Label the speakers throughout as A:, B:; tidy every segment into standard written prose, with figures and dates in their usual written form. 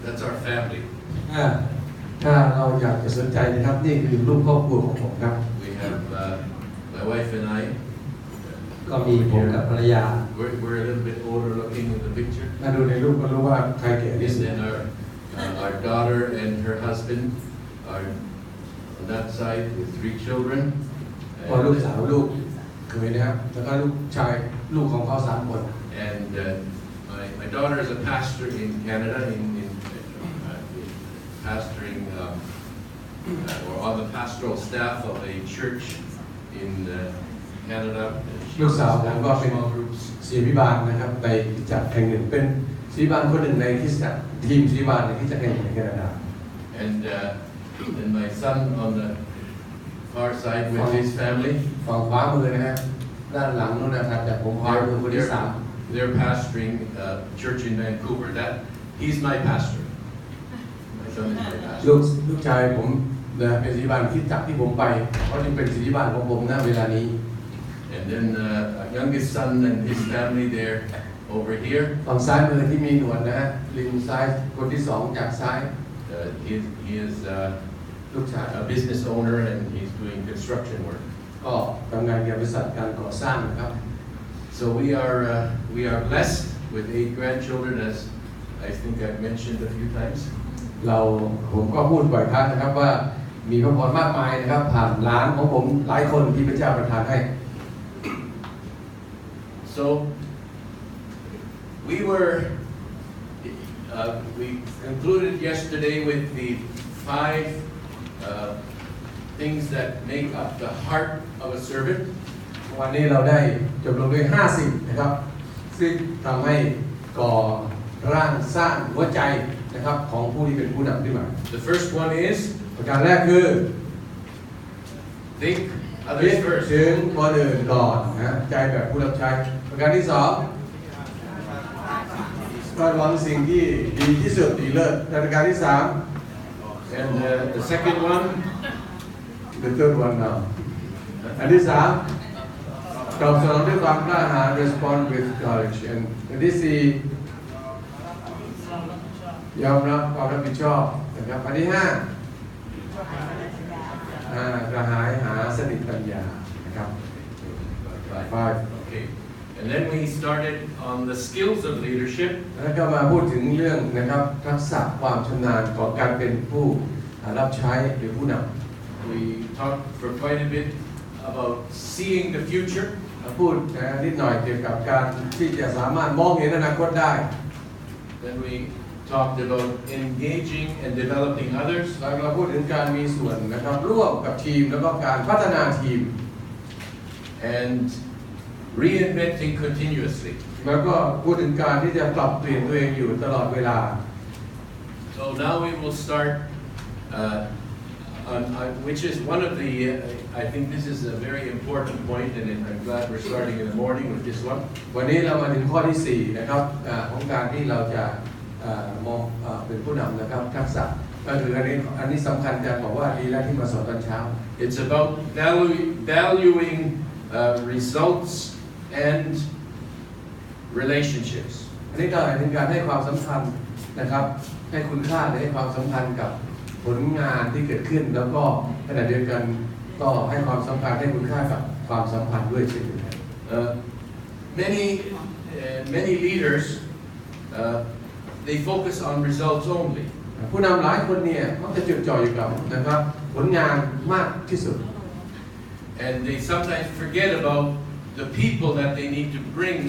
A: that's our family.
B: ถ้าเราอยากจะสนใจนะครับนี่คือรูปครอบครัวของผมครับ
A: We have my wife and I.
B: ก็มีผมกับภรรยา
A: We're a little bit older looking in the picture.
B: ถ้าดูในรูปก็รู้ว่าใครแก่ที่สุด
A: And then our daughter and her husband are on that side with 3 children.
B: พอลูกสาวลูกเคยนะครับแล้วก็ลูกชายลูกของเขา3 คน
A: And my daughter is a pastor in Canada, pastoring or on the pastoral staff of a church in Canada.
B: ลูกสาวผมก็เป็นศิษย์พิบาลนะครับในคริสตจักรแห่งหนึ่งเป็นศิษย์พิบาลคนหนึ่งในคริสตจักรทีมศิษย์พิบาลในคริสตจักรแห่งหนึ่งในแคนาดา
A: And then my son on the far side with his family.
B: ฝั่งขวามือนะครับด้านหลังนู้นนะครับจากผมขวามือคนที่3
A: They're pastoring a church in Vancouver. He's my pastor. My son is my pastor.
B: ลูกชายผมเป็นศิษย์พิบาลคริสตจักรที่ผมไปเพราะนี่เป็นศิษย์พิบาลของผมณเวลานี้
A: And then our youngest son and his family they're over here.
B: ฝั่งซ้ายมือที่มีหนวดนะฮะริมซ้ายคนที่2จากซ้าย
A: He is
B: ลูกชาย
A: a business owner and he's doing construction work.
B: ก็ทำงานเกี่ยวกับบริษัทการก่อสร้างนะครับ
A: So we are blessed with 8 grandchildren, as I think I've mentioned a few times.
B: ผมก็พูดบ่อยครั้งนะครับว่ามีพระพรมากมายนะครับผ่านหลานของผมหลายคนที่พระเจ้าประทานให้
A: So we concluded yesterday with the 5 things that make up the heart of a servant.
B: วันนี้เราได้จบลงด้วย50นะครับซึ่งทำให้ก่อร่างสร้างหัวใจนะครับของผู้ที่เป็นผู้นำขึ้นมา
A: The first one is
B: ประการแรกคือ
A: think others first.
B: ถึงคนอื่นก่อนนะใจแบบผู้รับใช้ประการที่2คาดหวังสิ่งที่ดีที่สุดดีเลิศประการที่3
A: And the second one,
B: the third one now อันที่3ตอบสนองด้วยความกล้าหาญ respond with courage and อันที่4ยอมรับความรับผิดชอบนะครับอันที่5กระหายหาสติปัญญานะครับ 5
A: okay. And then we started on the skills of leadership.
B: แล้วก็มาพูดถึงเรื่องนะครับทักษะความชำนาญของการเป็นผู้รับใช้หรือผู้นำ
A: We talked for quite a bit about seeing the future.
B: พูดนิดหน่อยเกี่ยวกับการที่จะสามารถมองเห็นอนาคตได้
A: Then we talked about engaging and developing others.
B: แล้วเราพูดถึงการมีส่วนนะครับร่วมกับทีมแล้วก็การพัฒนาทีม
A: And reinventing continuously.
B: แล้วก็พูดถึงการที่จะปรับเปลี่ยนตัวเองอยู่ตลอดเวลา
A: So now we will start which is one of the I think this is a very important point and I'm glad we're starting in the morning with this one.
B: วันนี้เรามาถึงข้อที่4นะครับของการที่เราจะมองเป็นผู้นำนะครับทักษะก็คืออันนี้สำคัญจะบอกว่าดีแล้วที่มาสอนตอนเช้า
A: It's about valuing results and relationships.
B: อันนี้ก็หมายถึงการให้ความสำคัญนะครับให้คุณค่าและให้ความสำคัญกับผลงานที่เกิดขึ้นแล้วก็ขณะเดียวกันก็ให้ความสำคัญให้คุณค่ากับความสัมพันธ์ด้วยเช่นเดียวกัน
A: Many leaders they focus on results only.
B: ผู้นำหลายคนเนี่ยมักจะจดจ่ออยู่กับนะครับผลงานมากที่สุด
A: And they sometimes forget about the people that they need to bring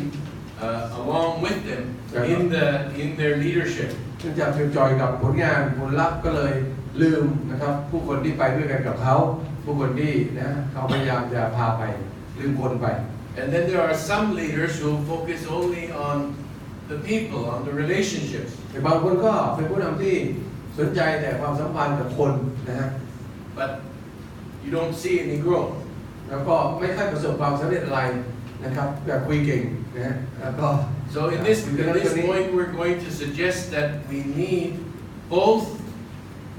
A: along with them in their leadership.
B: เนื่องจากจดจ่อกับผลงานผลลัพธ์ก็เลยลืมนะครับผู้คนที่ไปด้วยกันกับเขาผู้คนที่นะเขาพยายามจะพาไปลืมคนไป
A: And then there are some leaders who focus only on the people, on the relationships.
B: แต่บางคนก็เป็นผู้นำที่สนใจแต่ความสัมพันธ์กับคนนะฮะ
A: But you don't see any growth.
B: แล้วก็ไม่ค่อยประสบความสำเร็จอะไรนะครับแบบคุยเก่งนะฮะแล้วก็
A: So in this point we're going to suggest that we need both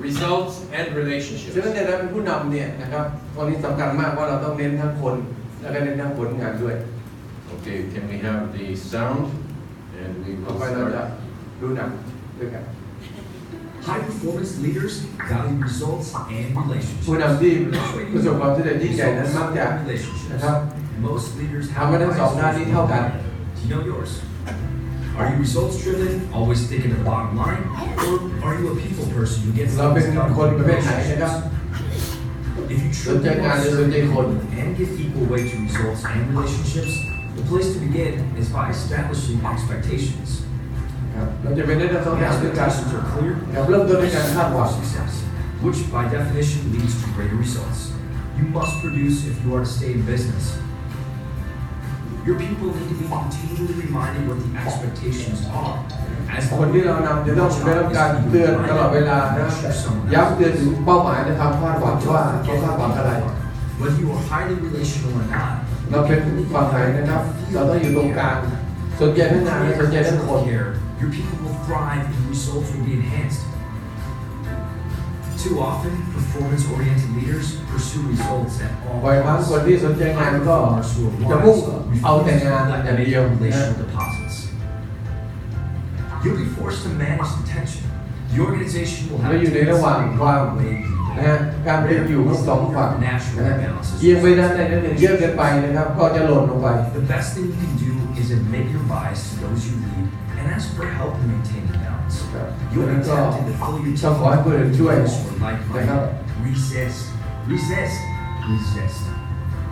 A: results and relationships.
B: ฉะนั้นในการเป็นผู้นำเนี่ยนะครับตอนนี้สำคัญมากว่าเราต้องเน้นทั้งคนและก็เน้นทั้งผลงานด้วย
A: Okay, can we have the sound? And we
B: ต่อ
A: will
B: ไปเราจะ
A: start.
B: ดูหนัง
A: The
B: ด้วยกัน
C: High performance leaders value results and
B: ผู้
C: relationships.
B: นำที่ประสบความสำเร็จยิ่งใหญ่นั้นมักจะ นะครับ
C: Most leaders
B: ทำให้
C: have
B: ทั้งสองด้านนี้เท่ากัน
C: Do you know yours? Are you results driven, always thinking of the bottom line, or are you a people person who gets
B: เราเป็น
C: things done
B: คนประเภท
C: with
B: ไหนนะครับ
C: If you
B: สนใจ
C: truly
B: งาน
C: want
B: หรือ
C: to
B: สนใจคน
C: and give equal weight to results and relationships, the place to begin is by establishing expectations.
B: ครับเราจะเป็นได้ทั้งสองอย่างด้วยกัน
C: Expectations are clear,
B: ครับเริ่มต้นด้วยการคาดหวัง
C: success, which by definition leads to greater results. You must produce if you are to stay in business. Your people need to be continually reminded what the expectations are. As
B: คนที่เรานำจะต้องได้รับการเตือนตลอดเวลานะครับย้ำเตือนถึงเป้าหมายและความคาดหวังว่าเขาคาดหวังอะไร
C: whether you are highly relational or not,
B: เราเป็นฝั่งไหนนะครับ เราต้องอยู่ตรงกลางสนใจทั้งงานและสนใจทั้งคน
C: here, your people will thrive and results will be enhanced. Too often, performance-oriented leaders pursue results at all
B: บ่อยครั้งคนที่สนใจงานก็จะมุ่งเอาแต่งานอย่างเดียวนะ
C: relational deposits. You'll be forced to manage the tension. The organization will have
B: เราอยู่ในระหว่างความนะฮะการเป็นอยู่ของสองฝั่งนะฮะเอียงไปด้านใดด้านหนึ่งเยอะเกินไปนะครับ ก็จะหล่นลงไป
C: The best thing you can do is admit your bias to those you lead and ask for help in maintaining balance.
B: ครับ
C: You'll
B: แล้ว
C: be
B: ก็
C: tempted to fill your
B: ต้องขอให้ผู้อื่นช่วย
C: those who are
B: นะครับ
C: like-minded. Resist, resist, resist.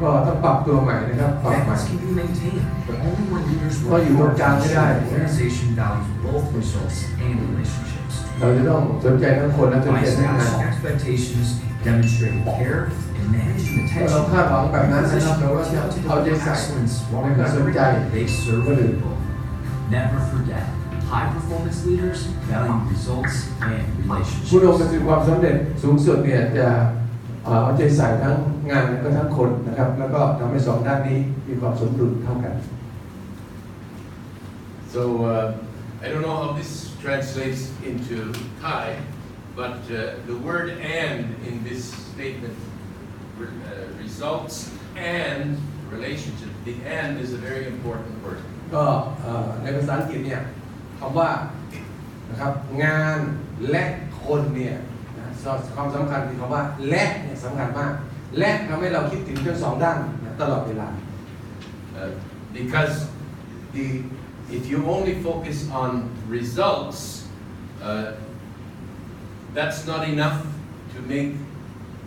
B: ก็ต้องปรับตัวใหม่นะครับปรับใหม่
C: Balance can be maintained, but only when leaders
B: ก็
C: work
B: อยู่ตรงกลาง
C: hard
B: ไม่
C: to
B: ได้
C: ensure the organization values both results and relationships.
B: เราจะต้องสนใจทั้งคนและสน
C: By
B: ใจทั้งงาน
C: establishing expectations, demonstrating care, and managing the
B: เมื่อเรา
C: tension,
B: คาดหวังแบบนั้นนะครับเราก็จะเอาใจใส่
C: excellence while
B: และก็สนใจ
C: remembering they serve people. Never forget, high performance leaders value results and
B: ผู้นำ
C: relationships.
B: ประสบความสำเร็จสูงสุดเนี่ยจะเอาใจใส่ทั้งงานและก็ทั้งคนนะครับ แล้วก็ทำให้สองด้านนี้มีความสมดุลเท่ากัน
A: So I don't know how this translates into Thai, but the word "and" in this statement, results and relationship. The "and" is a very important word.
B: ก็ในภาษาอังกฤษเนี่ยคำว่านะครับงานและคนเนี่ยนะความสำคัญคือคำว่าและเนี่ยสำคัญมากและทำให้เราคิดถึงทั้งสองด้านนะตลอดเวลา
A: Because if you only focus on results, that's not enough to make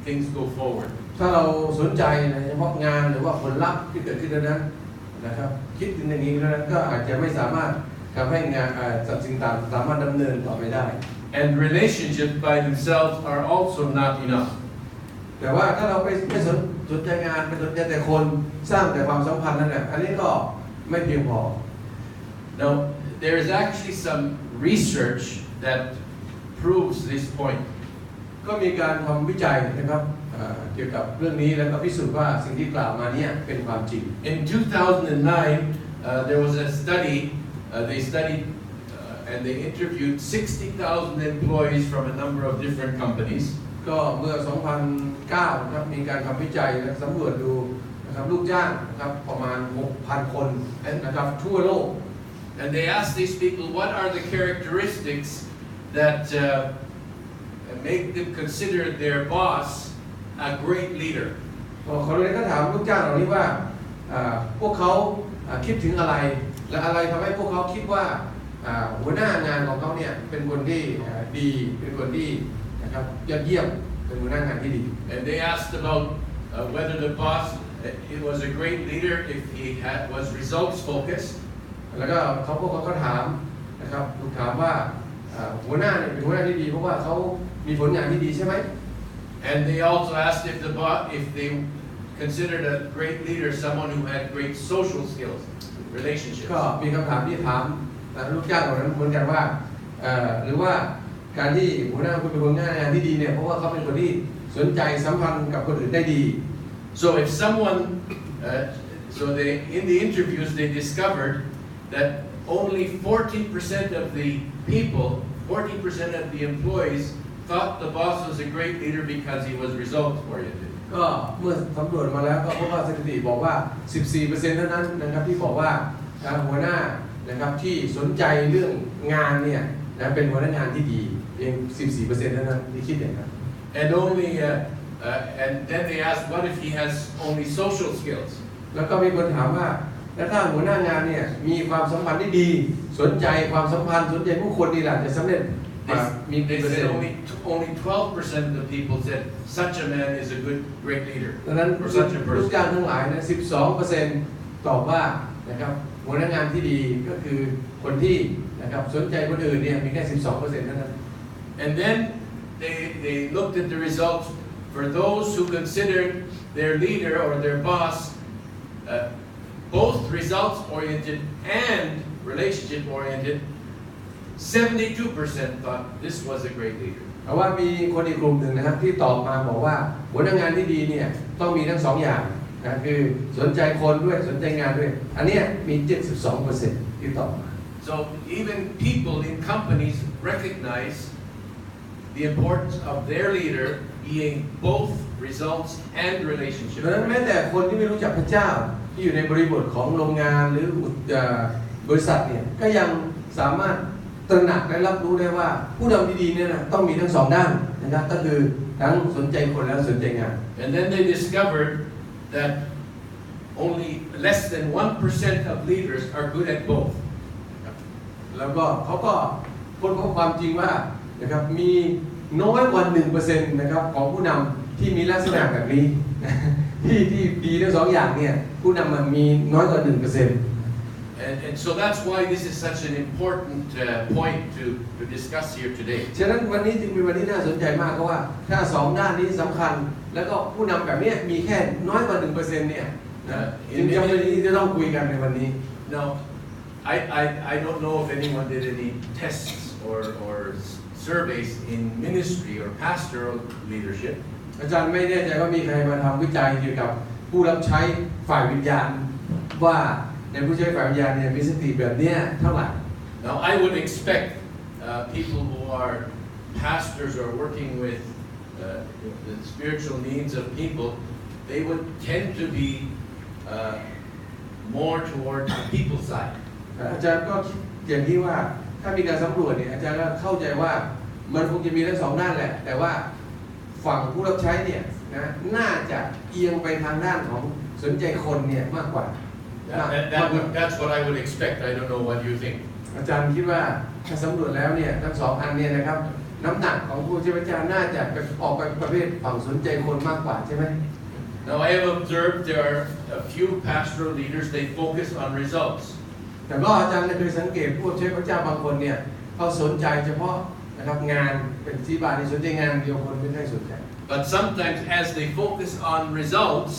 A: things go forward.
B: ถ้าเราสนใจเฉพาะงานหรือว่าผลลัพธ์ที่เกิดขึ้นนั้นนะครับคิดถึงอย่างนี้นั้นก็อาจจะไม่สามารถทำให้งานสิ่งต่างสามารถดำเนินต่อไปได้
A: And relationships by themselves are also not enough.
B: แต่ว่าถ้าเราไม่สนใจงานไปสนใจแต่คนสร้างแต่ความสัมพันธ์นั่นแหละอันนี้ก็ไม่เพียงพอ
A: Now, there is actually some research that proves this point.
B: ก็มีการทำวิจัยนะครับเกี่ยวกับเรื่องนี้แล้วก็พิสูจน์ว่าสิ่งที่กล่าวมาเนี่ยเป็นความจริง
A: In 2009, there was a study. They studied and they interviewed 60,000 employees from a number of different companies.
B: ก็เมื่อ 2009 นะครับมีการทำวิจัยและสำรวจดูนะครับลูกจ้างนะครับประมาณ 6,000 คนนะครับทั่วโลก
A: And they asked these people, what are the characteristics that make them consider their boss a great leader?
B: เขาเลยก็ถามลูกจ้างเหล่านี้ว่าพวกเขาคิดถึงอะไรและอะไรทำให้พวกเขาคิดว่าหัวหน้างานของเขาเนี่ยเป็นคนที่ดีเป็นคนที่นะครับยอดเยี่ยมเป็นหัวหน้างานที่ดี
A: And they asked about whether the boss was a great leader if he was results focused.
B: แล้วก็พวกเขาก็ถามนะครับถูกถามว่าหัวหน้าเนี่ยเป็นหัวหน้าที่ดีเพราะว่าเขามีผลงานที่ดีใช่ไหม
A: And they also asked if they considered a great leader someone who had great social skills, relationships.
B: ก็มีคำถามที่ถามลูกจ้างเหล่านั้นเหมือนกันว่าหรือว่าการที่หัวหน้าคุณเป็นหัวหน้างานที่ดีเนี่ยเพราะว่าเขาเป็นคนที่สนใจสัมพันธ์กับคนอื่นได้ดี
A: So if someone, in the interviews they discovered that only 40% of the people, 40% of the employees thought the boss was a great leader because he was results oriented.
B: ก็เมื่อสำรวจมาแล้วก็พบว่าสถิติบอกว่า 14% เท่านั้นนะครับที่บอกว่าหัวหน้านะครับที่สนใจเรื่องงานเนี่ย นะเป็นพนักงานที่ดีเพียง 14% เท่านั้นที่คิดอย่างนั้น
A: And only, and then they ask, what if he has only social skills?
B: แล้วก็มีคนถามว่าแล้วถ้าหัวหน้างานเนี่ยมีความสัมพันธ์ที่ดีสนใจความสัมพันธ์สนใจผู้คนนี่แหละจะสำเร็จมี
A: They said only 12% of the people said such a man is a great leader
B: ดังนั้น
A: or such a
B: ลูก
A: person.
B: จ้างทั้งหลายนะ 12% ตอบว่านะครับหัวหน้างานที่ดีก็คือคนที่นะครับสนใจคนอื่นเนี่ยมีแค่ 12% เท่านั้น
A: And then they looked at the results for those who considered their leader or their boss both results oriented and relationship oriented. 72% thought this was a great leader.
B: แต่ว่ามีคนอีกกลุ่มหนึ่งนะครับที่ตอบมาบอกว่าหัวหน้างานที่ดีเนี่ยต้องมีทั้งสองอย่างนะคือสนใจคนด้วยสนใจงานด้วยอันนี้มี 72% ที่ตอบมา
A: So even people in companies recognize the importance of their leader being both results and relationship.
B: ดังนั้นแม้แต่คนที่ไม่รู้จักพระเจ้าที่อยู่ในบริบทของโรงงานหรือบริษัทเนี่ยก็ยังสามารถตระหนักและรับรู้ได้ว่าผู้นำที่ดีเนี่ยนะต้องมีทั้งสองด้านนะครับก็คือทั้งสนใจคนและสนใจงาน
A: And then they discovered that only less than 1% of leaders are good at both.
B: แล้วก็เขาก็ค้นพบความจริงว่านะครับมีน้อยกว่า 1% นะครับของผู้นำที่มีลักษณะแบบนี้ที่ดีทั้งสองอย่างเนี่ยผู้นำมันมีน้อยกว่า 1%
A: And so that's why this is such an important point to discuss here today.
B: ฉะนั้นวันนี้จึงเป็นวันที่น่าสนใจมากเพราะว่าถ้าสองด้านนี้สำคัญแล้วก็ผู้นำแบบนี้มีแค่น้อยกว่า 1% เนี่ยจึงจำเป็นที่จะต้องคุยกันในวันนี้
A: Now, I don't know if anyone did any tests or surveys in ministry or pastoral leadership.
B: อาจารย์ไม่แน่ใจว่ามีใครมาทำวิจัยเกี่ยวกับผู้รับใช้ฝ่ายวิญญาณว่าในผู้ใช้ฝ่ายวิญญาณเนี่ยมีสติแบบนี้เท่าไหร่
A: Now, I would expect people who are pastors or working with the spiritual needs of people, they would tend to be more towards the people side.
B: อาจารย์ก็คิดอย่างที่ว่าถ้ามีการสำรวจเนี่ยอาจารย์ก็เข้าใจว่ามันคงจะมีทั้งสองด้านแหละแต่ว่าฝั่งผู้รับใช้เนี่ยนะน่าจะเอียงไปทางด้านของสนใจคนเนี่ยมากกว่า
A: That's what I would expect. I don't know what you think.
B: อาจารย์คิดว่าถ้าสำรวจแล้วเนี่ยทั้งสองอันเนี่ยนะครับน้ำหนักของผู้ใช้พระเจ้าน่าจะออกไปประเภทฝั่งสนใจคนมากกว่าใช่ไหม
A: Now I have observed there are a few pastoral leaders they focus on results.
B: แต่ก็อาจารย์เคยสังเกตผู้ใช้พระเจ้าบางคนเนี่ยเขาสนใจเฉพาะนะครับงานเป็นที่บ้านที่สนใจงานเดียวคนไม่ได้สนใจ
A: But sometimes as they focus on results,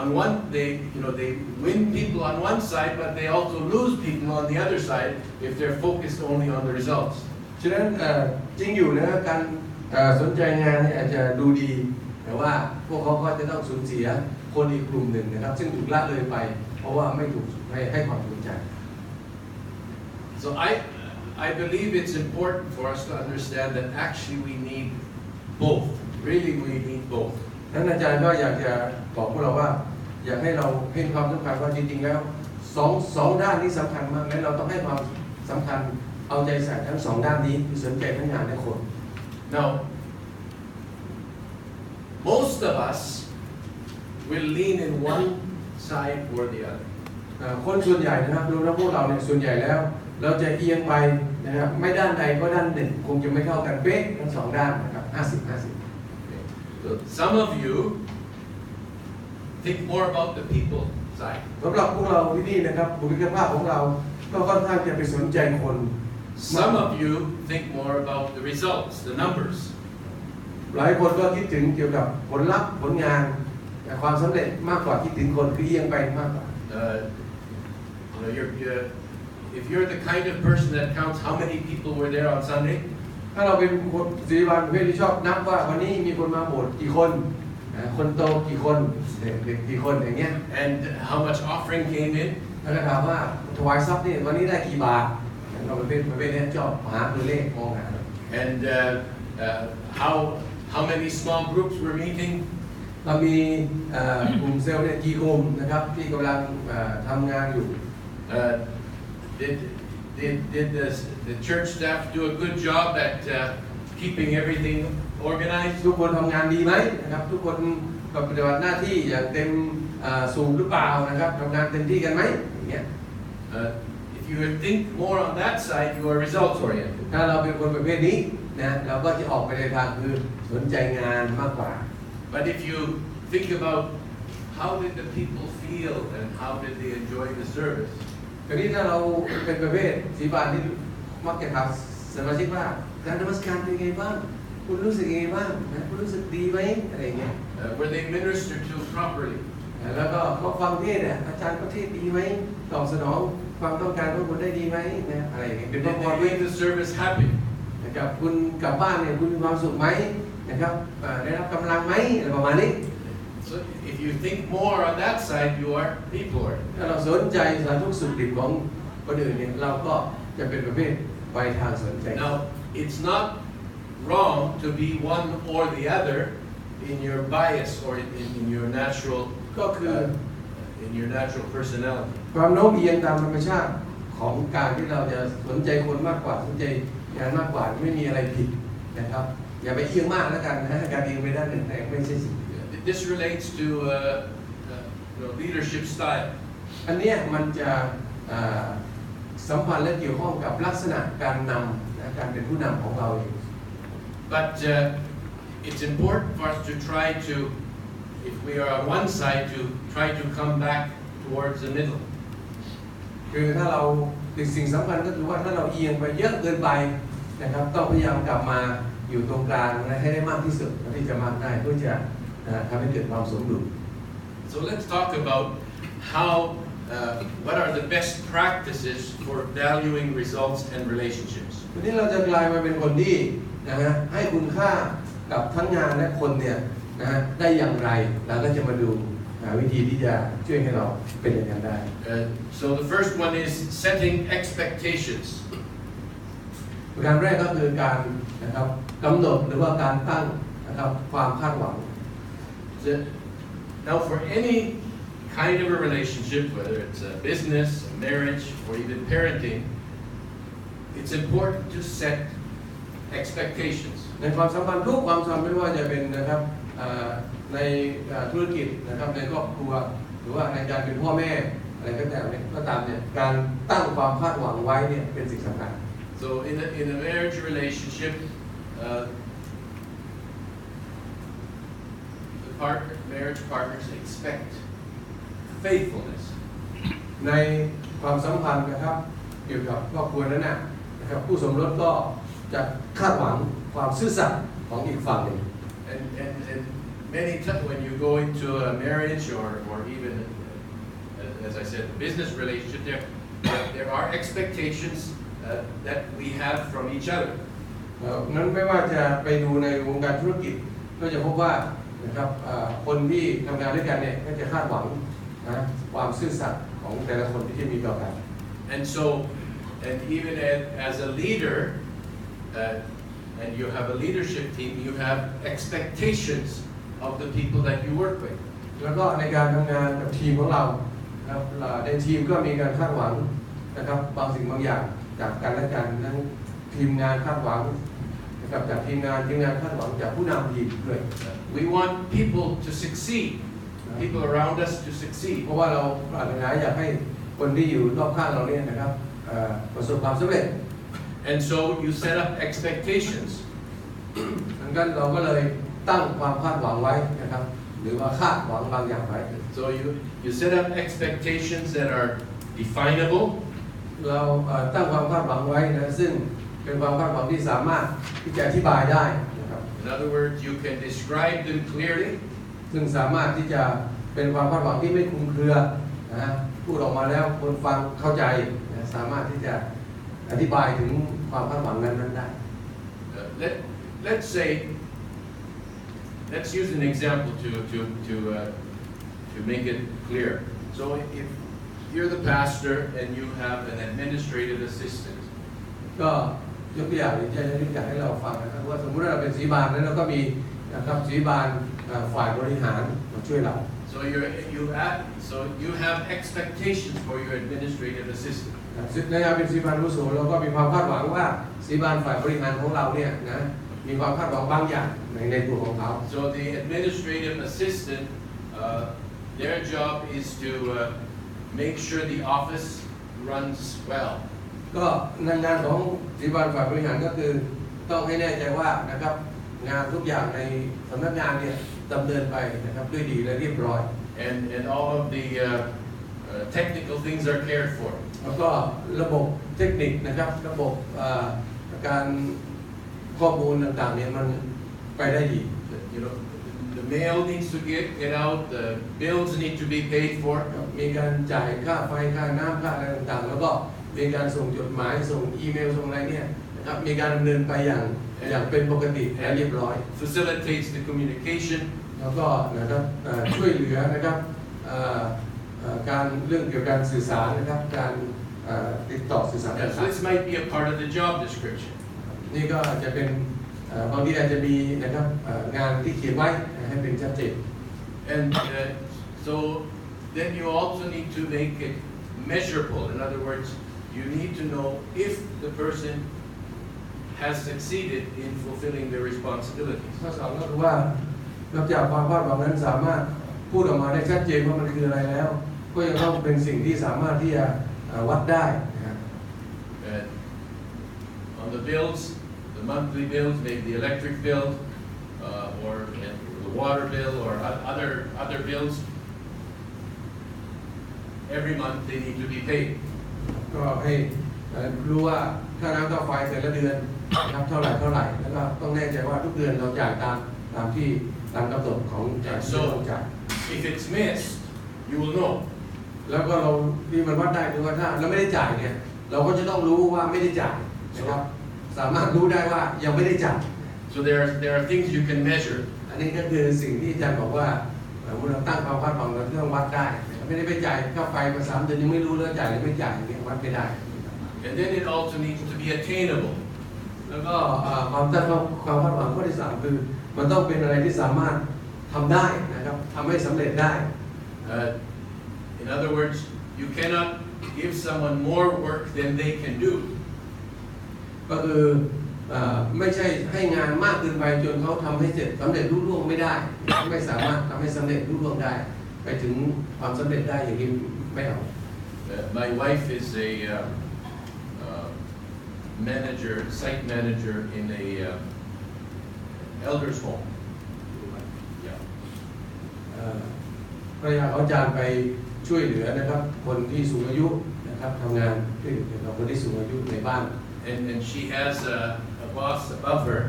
A: on one they win people on one side, but they also lose people on the other side if they're focused only on the results.
B: ฉะนั้นจริงอยู่นะการสนใจงานเนี่ยอาจจะดูดีแต่ว่าพวกเขาก็จะต้องสูญเสียคนอีกกลุ่มหนึ่งนะครับซึ่งถูกละเลยไปเพราะว่าไม่ถูกให้ความสนใจ
A: So I believe it's important for us to understand that actually we need both. Really, we need both.
B: นั้นอาจารย์ก็อยากจะบอกพวกเราว่าอยากให้เราให้ความสำคัญว่าจริงๆแล้วสองด้านนี้สำคัญมากและเราต้องให้ความสำคัญเอาใจใส่ทั้งสองด้านนี้คือสนใจทั้งงานและคน
A: Now, most of us will lean in one side or the other.
B: คนส่วนใหญ่นะครับรวมทั้งพวกเราเนี่ยส่วนใหญ่แล้วเราจะเอียงไปนะครับไม่ด้านใดก็ด้านหนึ่งคงจะไม่เท่ากันเป๊ะทั้งสองด้านนะครับ50-50
A: So some of you think more about the people side.
B: สำหรับพวกเราที่นี่นะครับบุคลิกภาพของเราก็ค่อนข้างจะไปสนใจคน
A: Some of you think more about the results, the numbers.
B: หลายคนก็คิดถึงเกี่ยวกับผลลัพธ์ผลงานความสำเร็จมากกว่าคิดถึงคนคือเอียงไปมากกว่า
A: If you're the kind of person that counts how many people were there on Sunday,
B: ถ้าเราเป็นคนศิริวัณประเภทที่ชอบนับว่าวันนี้มีคนมาโบสถ์กี่คนคนโตกี่คนเด็กกี่คนอย่างเงี้ย
A: and how much offering came in,
B: แล้วก็ถามว่าถวายทรัพย์นี่วันนี้ได้กี่บาทเราประเภทนี้ชอบหาตัวเลขมองหา
A: and how many small groups were meeting,
B: เรามีกลุ่มเซลล์เนี่ยกี่กลุ่มนะครับที่กำลังทำงานอยู่
A: Did the church staff do a good job at keeping everything organized?
B: ทุกคนทำงานดีไหมนะครับทุกคนปฏิบัติหน้าที่อย่างเต็มสูงหรือเปล่านะครับทำงานเต็มที่กันไหมอย่างเงี้ย
A: If you think more on that side, you are results oriented.
B: ถ้าเราเป็นคนประเภทนี้นะเราก็จะออกไปในทางคือสนใจงานมากกว่า
A: But if you think about how did the people feel and how did they enjoy the service,
B: ทีนี้ถ้าเราเป็นประเภทสีบานที่มักจะถามสมาชิกว่าการนมัสการเป็นไงบ้างคุณรู้สึกยังไงบ้างนะคุณรู้สึกดีไหมอะไรเงี้ย
A: were they ministered to properly?
B: แล้วก็เขาฟังเทศเนี่ยอาจารย์ก็เทศดีไหมตอบสนองความต้องการของคุณได้ดีไหมนะอะไรอย่างเงี้ยเป็น
A: Did
B: พระพร
A: they
B: ด้วย
A: leave the service happy?
B: นะครับคุณกลับบ้านเนี่ยคุณมีความสุขไหมนะครับได้รับกำลังไหมอะไรประมาณนี้
A: So if you think more on that side, you are people oriented.
B: ถ้าเราสนใจสารทุกข์สุขดิบของคนอื่นเนี่ยเราก็จะเป็นประเภทไปทางสนใจ
A: Now, it's not wrong to be one or the other in your bias or in your natural
B: ก็คือ
A: in your natural personality.
B: ความโน้มเอียงตามธรรมชาติของการที่เราจะสนใจคนมากกว่าสนใจงานมากกว่าไม่มีอะไรผิดนะครับอย่าไปเอียงมากแล้วกันนะการเอียงไปด้านหนึ่งแต่ไม่ใช่สิ่ง
A: This relates to leadership style.
B: อันเนี้ยมันจะสัมพันธ์และเกี่ยวข้องกับลักษณะการนำนะการเป็นผู้นำของเราเอง
A: But it's important for us to try to, if we are on one side, to try to come back towards the middle.
B: คือถ้าเราสิ่งสำคัญก็คือว่าถ้าเราเอียงไปเยอะเกินไปนะครับต้องพยายามกลับมาอยู่ตรงกลางนะให้ได้มากที่สุดที่จะมากได้เพื่อจะทำให้เกิดความสมดุล
A: So let's talk about what are the best practices for valuing results and relationships.
B: วันนี้เราจะกลายมาเป็นคนที่นะฮะให้คุณค่ากับทั้งงานและคนเนี่ยนะฮะได้อย่างไรเราก็จะมาดูวิธีที่จะช่วยให้เราเป็นอย่างนั้นได้
A: So the first one is setting expectations.
B: ประการแรกก็คือการนะครับกำหนดหรือว่าการตั้งนะครับความคาดหวัง
A: Now for any kind of a relationship, whether it's a business, a marriage, or even parenting, it's important to set expectations.
B: ในความสัมพันธ์ทุกความสัมพันธ์ไม่ว่าจะเป็นนะครับในธุรกิจนะครับในครอบครัวหรือว่าในการเป็นพ่อแม่อะไรก็ตามเนี่ยการตั้งความคาดหวังไว้เนี่ยเป็นสิ่งสำคัญ
A: So in a marriage relationship, marriage partners expect faithfulness.
B: ในความสัมพันธ์นะครับเกี่ยวกับครอบครัวนั้นนะครับผู้สมรสก็จะคาดหวังความซื่อสัตย์ของอีกฝั่งหนึ่ง
A: And many times when you go into a marriage or even, as I said, a business relationship, there are expectations that we have from each other.
B: นั้นไม่ว่าจะไปดูในวงการธุรกิจก็จะพบว่านะครับคนที่ทำงานด้วยกันเนี่ยก็จะคาดหวังนะความซื่อสัตย์ของแต่ละคนที่จะมีต่อกัน
A: And even as a leader, and you have a leadership team, you have expectations of the people that you work with.
B: แล้วก็ในการทำงานกับทีมของเราครับในทีมก็มีการคาดหวังนะครับบางสิ่งบางอย่างจากกันและกันทั้งทีมงานคาดหวังนะครับจากทีมงานคาดหวังจากผู้นำทีมด้วย
A: We want people to succeed, people around us to succeed.
B: เพราะว่าเราปรารถนาอยากให้คนที่อยู่รอบข้างเราเนี่ยนะครับประสบความสำเร็จ
A: And so you set up expectations.
B: ดังนั้นเราก็เลยตั้งความคาดหวังไว้นะครับหรือว่าคาดหวังบางอย่างไว้
A: So you set up expectations that are definable.
B: เราตั้งความคาดหวังไว้นะซึ่งเป็นความคาดหวังที่สามารถที่จะอธิบายได้นะครับ
A: In other words, you can describe them clearly.
B: ซึ่งสามารถที่จะเป็นความคาดหวังที่ไม่คลุมเครือนะพูดออกมาแล้วคนฟังเข้าใจนะสามารถที่จะอธิบายถึงความคาดหวังนั้นได้
A: Let's say, let's use an example to make it clear. So if you're the pastor and you have an administrative assistant.
B: ก็ยกตัวอย่างที่จะยกตัวอย่างให้เราฟังนะครับว่าสมมุติเราเป็นศรีบาลแล้วเราก็มีนะครับศรีบาลฝ่ายบริหารมาช่วยเรา
A: So So you have expectations for your administrative assistant.
B: ในการเป็นศิบาลอาวุโสเราก็มีความคาดหวังว่าศิบาลฝ่ายบริหารของเราเนี่ยนะมีความคาดหวังบางอย่างในตัวของเขา
A: So the administrative assistant, their job is to make sure the office runs well.
B: ก็งานของศิบาลฝ่ายบริหารก็คือต้องให้แน่ใจว่านะครับงานทุกอย่างในสำนักงานเนี่ยดำเนินไปนะครับด้วยดีและเรียบร้อย
A: And all of the technical things are cared for.
B: แล้วก็ระบบเทคนิคนะครับระบบการข้อมูลต่างๆเนี่ยมันไปได้ดี
A: You know, the mail needs to get out, the bills need to be paid for.
B: มีการจ่ายค่าไฟค่าน้ำค่าอะไรต่างๆแล้วก็มีการส่งจดหมายส่งอีเมลส่งอะไรเนี่ยนะครับมีการดำเนินไปอย่างเป็นปกติและเรียบร้อย
A: Facilitates the communication.
B: แล้วก็นะครับช่วยเหลือนะครับการเรื่องเกี่ยวกับการสื่อสารนะครับการติดต่อสื่อสาร
A: So this might be a part of the job description.
B: นี่ก็อาจจะเป็นบางทีอาจจะมีนะครับงานที่เขียนไว้ให้เป็นชัดเจน
A: And so then you also need to make it measurable. In other words, you need to know if the person has succeeded in fulfilling their responsibilities.
B: ข้อสองก็คือว่านอกจากความคาดหวังนั้นสามารถพูดออกมาได้ชัดเจนว่ามันคืออะไรแล้วก็ยังต้องเป็นสิ่งที่สามารถที่จะวัดได้นะครับ
A: On the bills, the monthly bills, maybe the electric bill, or the water bill, or other bills, every month they need to be paid.
B: ก็ให้รู้ว่าค่าน้ำค่าไฟแต่ละเดือนนะครับเท่าไหร่แล้วก็ต้องแน่ใจว่าทุกเดือนเราจ่ายตามที่ตามกำหนดของจ่าย
A: If it's missed, you will know.
B: แล้วก็เราที่มันวัดได้คือว่าถ้าเราไม่ได้จ่ายเนี่ยเราก็จะต้องรู้ว่าไม่ได้จ่ายนะครับสามารถรู้ได้ว่ายังไม่ได้จ่าย
A: So there are things you can measure.
B: อันนี้ก็คือสิ่งที่อาจารย์บอกว่าเมื่อเราตั้งความคาดหวังเราต้องวัดได้ไม่ได้ไปจ่ายค่าไฟมา3 เดือนยังไม่รู้เรื่องจ่ายหรือไม่จ่ายอย่างนี้วัดไม่ได้
A: And then it also needs to be attainable.
B: แล้วก็ความคาดหวังข้อที่3คือมันต้องเป็นอะไรที่สามารถทำได้นะครับทำให้สำเร็จได้
A: In other words, you cannot give someone more work than they can do.
B: ก็คือไม่ใช่ให้งานมากเกินไปจนเขาทำให้เสร็จสำเร็จรุ่ร่วงไม่ได้ไม่สามารถทำให้สำเร็จรุ่ร่วงได้ไปถึงความสำเร็จได้อย่างนี้ไม่เอา
A: My wife is a manager, site manager in a elders home. Yeah.
B: ภรรยาเขาอาจารย์ไปช่วยเหลือนะครับคนที่สูงอายุนะครับทำงานช่วยเหลือคนที่สูงอายุในบ้าน
A: And she has a boss above her.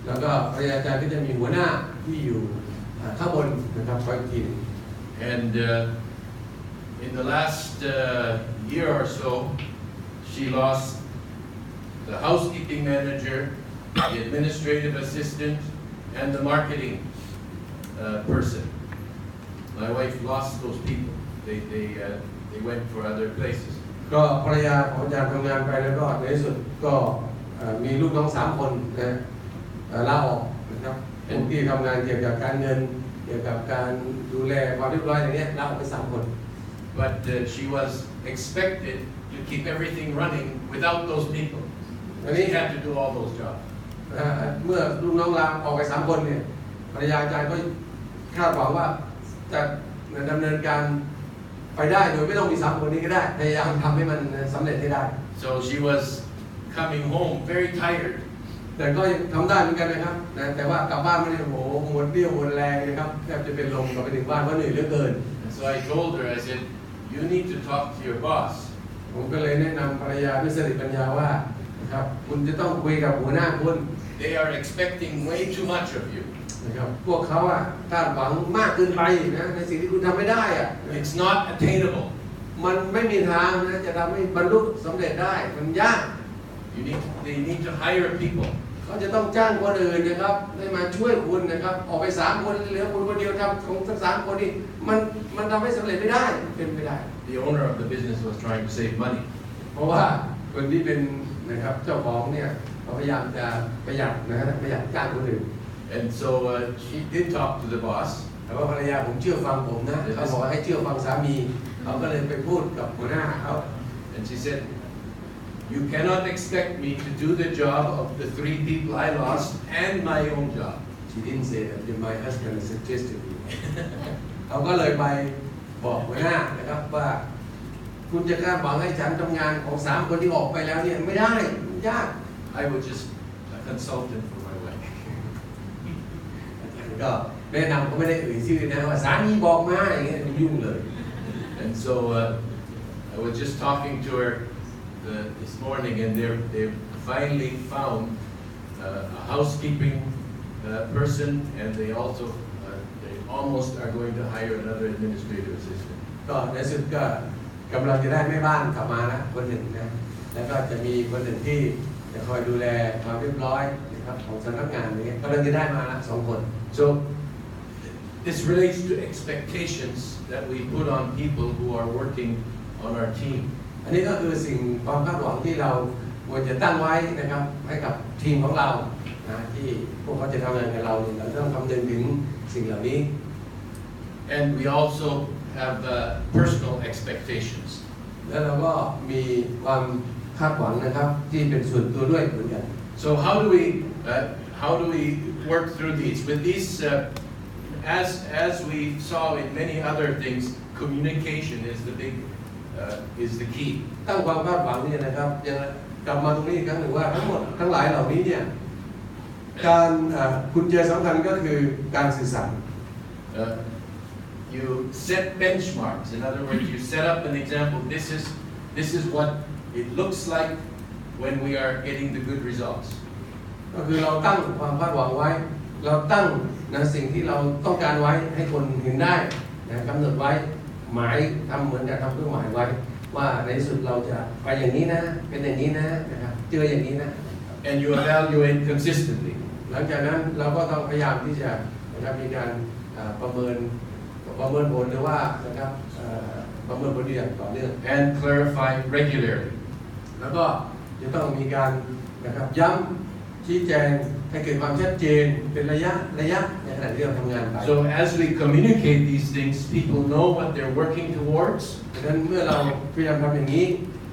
B: แล้วก็ภรรยาอาจารย์ก็จะมีหัวหน้าที่อยู่ข้างบนนะครับคอยทีม
A: And in the last year or so, she lost the housekeeping manager, the administrative assistant, and the marketing person. My wife lost those people. They went for other places.
B: ก็ภรรยาของอาจารย์ทำงานไปแล้วก็ในที่สุดก็มีลูกน้อง3 คนนะลาออกนะครับคนที่ทำงานเกี่ยวกับการเงินเกี่ยวกับการดูแลความเรียบร้อยอย่างเงี้ยลาออกไป3 คน
A: But she was expected to keep everything running without those people. She had to do all those jobs.
B: เมื่อลูกน้องลาออกไป3 คนเนี่ยภรรยาอาจารย์ก็คาดหวังว่าจะดำเนินการไปได้โดยไม่ต้องมี3 คนนี้ก็ได้พยายามทำให้มันสำเร็จให้ได้
A: So she was coming home very tired.
B: แต่ก็ทำได้เหมือนกันนะครับแต่ว่ากลับบ้านไม่ได้โหหมดเรี่ยวหมดแรงนะครับแทบจะเป็นลมกลับไปถึงบ้านเพราะเหนื่อยเหลือเกิน
A: So I told her, I said, you need to talk to your boss.
B: ผมก็เลยแนะนำภรรยาด้วยสติปัญญาว่านะครับคุณจะต้องคุยกับหัวหน้าคุณ
A: They are expecting way too much of you.
B: นะครับพวกเขาคาดหวังมากเกินไปนะในสิ่งที่คุณทำไม่ได้
A: It's not attainable.
B: มันไม่มีทางนะจะทำให้บรรลุสำเร็จได้มันยาก
A: They need to hire people.
B: เขาจะต้องจ้างคนอื่นนะครับให้มาช่วยคุณนะครับออกไป3 คนเหลือคุณคนเดียวทำของทั้ง3 คนนี่มันทำให้สำเร็จไม่ได้เป็นไม่ได้
A: The owner of the business was trying to save money.
B: เพราะว่าคนที่เป็นนะครับเจ้าของเนี่ยเขาพยายามจะประหยัดนะประหยัดจ้างคนอื่น
A: And so she did talk to the boss.
B: แต่ว่าภรรยาผมเชื่อฟังผมนะเขาบอกว่าให้เชื่อฟังสามีเขาก็เลยไปพูดกับหัวหน้าเขา
A: and she said, "You cannot expect me to do the job of the 3 people I lost and my own job."
B: She didn't say that my husband suggested me เขาก็เลยไปบอกหัวหน้านะครับว่าคุณจะคาดหวังให้ฉันทำงานของ3 คนที่ออกไปแล้วเนี่ยไม่ได้ยาก
A: I was just a consultant for my wife.
B: ก็แนะนำก็ไม่ได้เอ่ยชื่อนะว่าสามีบอกมาอย่างเงี้ยยุ่งเลย
A: And so I was just talking to her this morning, and they finally found a housekeeping person, and they almost are going to hire another administrative assistant.
B: ก็ในสุดก็กำลังจะได้แม่บ้านกลับมานะคนหนึ่งนะแล้วก็จะมีคนหนึ่งที่จะคอยดูแลความเรียบร้อยนะครับของสำนักงานนี้กำลังจะได้มาละ2 คน
A: So this relates to expectations that we put on people who are working on our team.
B: อันนี้ก็คือสิ่งความคาดหวังที่เราควรจะตั้งไว้นะครับให้กับทีมของเรานะที่พวกเขาจะทำงานกับเราเนี่ยเราต้องคำนึงถึงสิ่งเหล่านี้
A: And we also have personal expectations.
B: แล้วเราก็มีความคาดหวังนะครับที่เป็นส่วนตัวด้วยเหมือนกัน
A: So how do we work through these? With these, as we saw in many other things, communication is the key.
B: ตั้งความคาดหวังเนี่ยนะครับยังกลับมาตรงนี้อีกครั้งหนึ่งว่าทั้งหมดทั้งหลายเหล่านี้เนี่ยการกุญแจสำคัญก็คือการสื่อสาร
A: You set benchmarks. In other words, you set up an example. This is what it looks like when we are getting the good results.
B: ก็คือเราตั้งความคาดหวังไว้เราตั้งสิ่งที่เราต้องการไว้ให้คนเห็นได้นะกำหนดไว้หมายทำเหมือนกับทำเครื่องหมายไว้ว่าในที่สุดเราจะไปอย่างนี้นะเป็นอย่างนี้นะนะครับเจออย่างนี้นะ
A: And you evaluate consistently.
B: หลังจากนั้นเราก็ต้องพยายามที่จะนะครับมีการประเมินผลหรือว่านะครับประเมินผลอย่างต่อเนื่อง
A: And clarify regularly.
B: แล้วก็จะต้องมีการนะครับย้ำชี้แจงให้เกิดความชัดเจนเป็นระยะในขณะที่เราทำงานไป
A: So as we communicate these things, people know what they're working towards.
B: ดังนั้นเมื่อเราพยายามทำอย่างนี้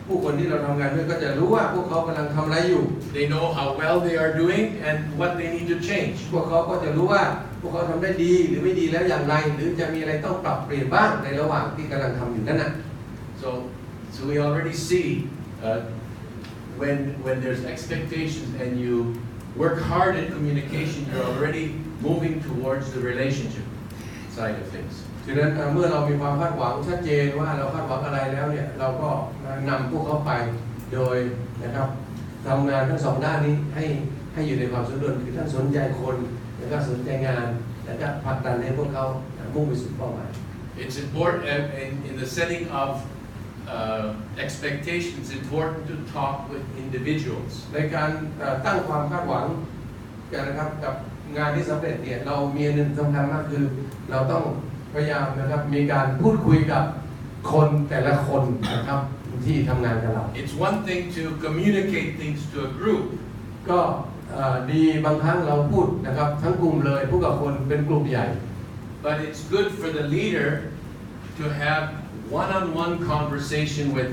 B: ผู้คนที่เราทำงานด้วยก็จะรู้ว่าพวกเขากำลังทำอะไรอยู่
A: They know how well they are doing and what they need to change.
B: พวกเขาก็จะรู้ว่าพวกเขาทำได้ดีหรือไม่ดีแล้วอย่างไรหรือจะมีอะไรต้องปรับเปลี่ยนบ้างในระหว่างที่กำลังทำอยู่นั่นน่ะ
A: So we already see when there's expectations and you work hard at communication, you're already moving towards the relationship side of things.
B: ฉะนั้นเมื่อเรามีความคาดหวังชัดเจนว่าเราคาดหวังอะไรแล้วเนี่ยเราก็นำพวกเขาไปโดยนะครับทำงานทั้ง2 ด้านนี้ให้อยู่ในความสมดุลคือทั้งสนใจคนแล้วก็สนใจงานแล้วก็ผลักดันให้พวกเขามุ่งไปสู่เป้าหมาย
A: It's important in the setting of expectations. It's important to talk with individuals.
B: ในการตั้งความคาดหวังกันนะครับกับงานที่สำเร็จเนี่ยเรามีอันหนึ่งสำคัญมากคือเราต้องพยายามนะครับมีการพูดคุยกับคนแต่ละคนนะครับที่ทำงานกับเรา
A: It's one thing to communicate things to a group.
B: ก็ดีบางครั้งเราพูดนะครับทั้งกลุ่มเลยพูดกับคนเป็นกลุ่มใหญ่
A: But it's good for the leader to have one-on-one conversation with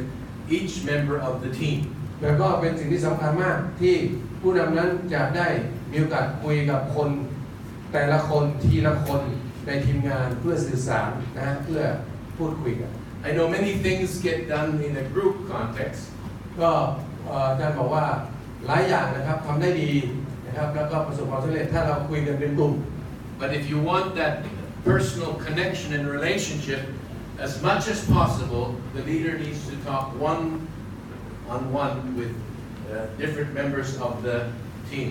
A: each member of the team.
B: แล้วก็เป็นสิ่งที่สำคัญมากที่ผู้นำนั้นจะได้มีโอกาสคุยกับคนแต่ละคนทีละคนในทีมงานเพื่อสื่อสารนะเพื่อพูดคุยกัน
A: I know many things get done in a group context.
B: ก็อาจารย์บอกว่าหลายอย่างนะครับทำได้ดีนะครับแล้วก็ประสบความสำเร็จถ้าเราคุยกันเป็นกลุ่ม
A: But if you want that personal connection and relationship, as much as possible, the leader needs to talk one-on-one with different members of the team.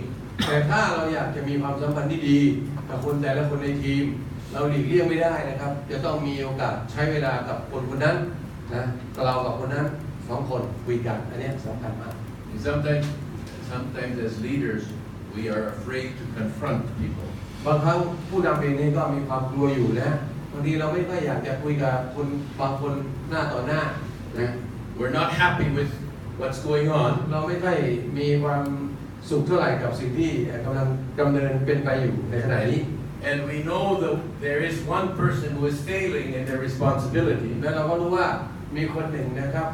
B: แต่ถ้าเราอยากจะมีความสัมพันธ์ที่ดีกับคนแต่ละคนในทีมเราหลีกเลี่ยงไม่ได้นะครับจะต้องมีโอกาสใช้เวลากับคนนั้นนะเรากับคนนั้น2 คนคุยกันอันนี้สำคัญมาก
A: And sometimes as leaders, we are afraid to confront people.
B: บางครั้งผู้นำเองนี่ก็มีความกลัวอยู่นะบางทีเราไม่ค่อยอยากจะคุยกับคนบางคนหน้าต่อหน้านะ
A: We're not happy with what's going on.
B: เราไม่ค่อยมีความสุขเท่าไหร่กับสิ่งที่กำลังดำเนินเป็นไปอยู่ในขณะนี้
A: and we know that there is one person who is failing in their responsibility.
B: และเราก็รู้ว่ามีคนหนึ่งนะครับ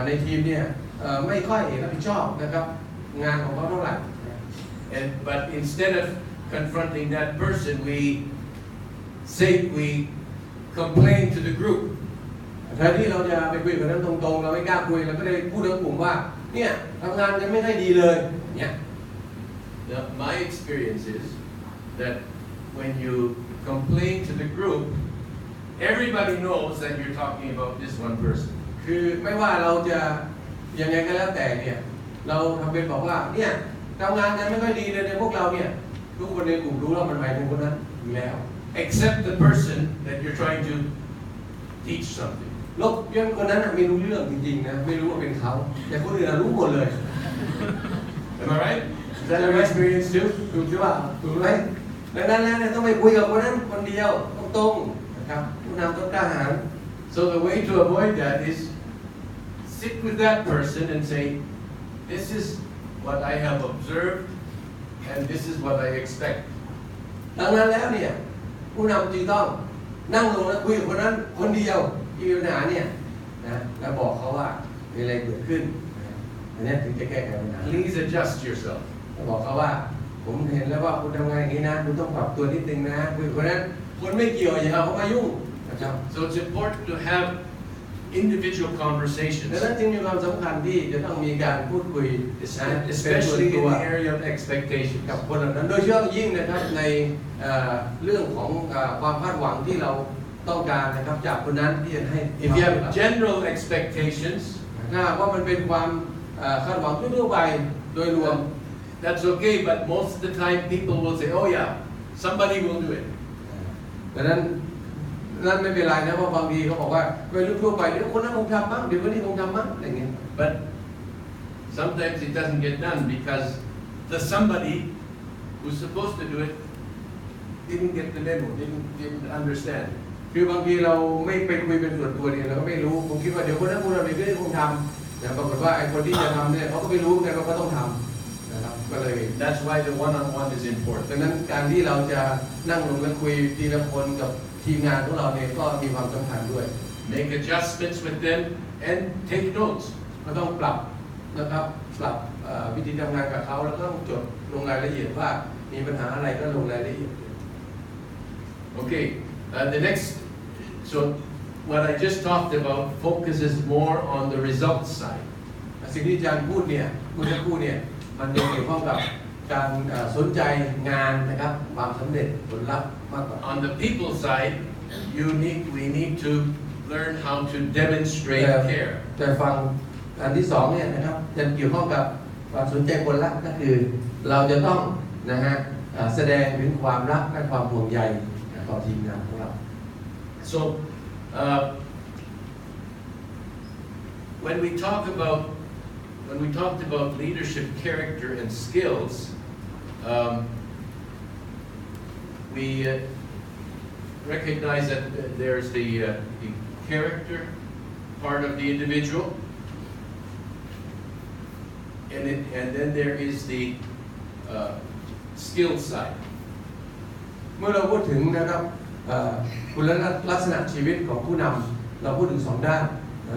B: ในทีมเนี่ยไม่ค่อยรับผิดชอบนะครับงานของเขาเท่าไหร่
A: But instead of confronting that person, we complain to the group.
B: แทนที่เราจะไปคุยกับนั้นตรงๆเราไม่กล้าคุยเราก็เลยพูดกับกลุ่มว่าเนี่ยทำงานกันไม่ค่อยดีเลยเนี่ย
A: My experience is that when you complain to the group, everybody knows that you're talking about this one person.
B: คือไม่ว่าเราจะยังไงก็แล้วแต่เนี่ยเราทำเป็นบอกว่าเนี่ยทำงานกันไม่ค่อยดีเลยในพวกเราเนี่ยทุกคนในกลุ่มรู้ว่ามันหมายถึงคนนั้นอยู่แล้ว
A: Except the person that you're trying to teach something.
B: ลบเรื่องคนนั้นไม่รู้เรื่องจริงๆนะไม่รู้ว่าเป็นเขาแต่คนอื่นรู้หมดเลย
A: Am I right? Is that your experience too?
B: ถูกใช่ป่ะถูกไหมดังนั้นแล้วเนี่ยต้องไปคุยกับคนนั้นคนเดียวตรงๆนะครับผู้นำต้องกล้าหาญ
A: So the way to avoid that is sit with that person and say, this is what I have observed and this is what I expect.
B: ดังนั้นแล้วเนี่ยผู้นำจึงต้องนั่งลงแล้วคุยกับคนนั้นคนเดียวที่มีปัญหาเนี่ยนะแล้วบอกเขาว่ามีอะไรเกิดขึ้นอันนี้ถึงจะแก้ไขปัญหา
A: Please adjust yourself.
B: บอกเขาว่าผมเห็นแล้วว่าคุณทำงานอย่างนี้นะคุณต้องปรับตัวนิดนึงนะคุยกับคนนั้นคนไม่เกี่ยวอย่าเอาเขามายุ่งนะครับ
A: So it's important to have individual
B: ดัง
A: conversations,
B: นั้นจึงมีความสำคัญที่จะต้องมีการพูดคุยเป็นส่วน
A: especially
B: ตั
A: in
B: ว
A: the area of expectations.
B: กับคนเหล่านั้นโดยเฉพาะยิ่งนะครับในเรื่องของความคาดหวังที่เราต้องการนะครับจากคนนั้นที่จะให้
A: If you have general expectations,
B: ถ้าว่ามันเป็นความคาดหวังทั่วไปโดยรวม
A: that's okay, but most of the time people will say, oh yeah, somebody will do it.
B: ดังนั้นนั่นไม่เป็นไรนะเพราะบางทีเขาบอกว่าไปรู้ทั่วไปเดี๋ยวคนนั้นคงทำมั้งเดี๋ยวคนนี้คงทำมั้งอะไรเงี้ย
A: But sometimes it doesn't get done because the somebody who's supposed to do it didn't get the memo, didn't understand.
B: คือบางทีเราไม่ไปคุยเป็นส่วนตัวเนี่ยเราก็ไม่รู้ผมคิดว่าเดี๋ยวคนนั้นคงทำเดี๋ยวคนนี้คงทำแต่ปรากฏว่าไอ้คนที่จะทำเนี่ยเขาก็ไม่รู้ไงว่าเขาต้องทำนะครับก็เลย
A: That's why the one-on-one is important.
B: ดังนั้นการที่เราจะนั่งลงและคุยทีละคนกับทีมงานของเราเนี่ยก็มีความสำคัญด้วย
A: Make adjustments with them and take notes.
B: ก็ต้องปรับนะครับปรับวิธีทำงานกับเขาแล้วก็ต้องจดลงรายละเอียดว่ามีปัญหาอะไรก็ลงรายละเอียด
A: Okay, the next, so what I just talked about focuses more on the results side.
B: สิ่งที่อาจารย์พูดเนี่ยเมื่อสักครู่เนี่ยมันจะเกี่ยวข้องกับการสนใจงานนะครับความสำเร็จผลลัพธ์มากกว่า
A: On the people side, we need to learn how to demonstrate care.
B: แต่ฟังอันที่สองเนี่ยนะครับจะเกี่ยวข้องกับความสนใจผลลัพธ์ก็คือเราจะต้องนะฮะแสดงถึงความรักและความห่วงใยต่อทีมงานของเรา
A: So when we talked about leadership character and skills, we recognize that there's the character part of the individual, and then there is the skill side.
B: เมื่อเราพูดถึงนะครับคุณลักษณะชีวิตของผู้นำเราพูดถึงสองด้าน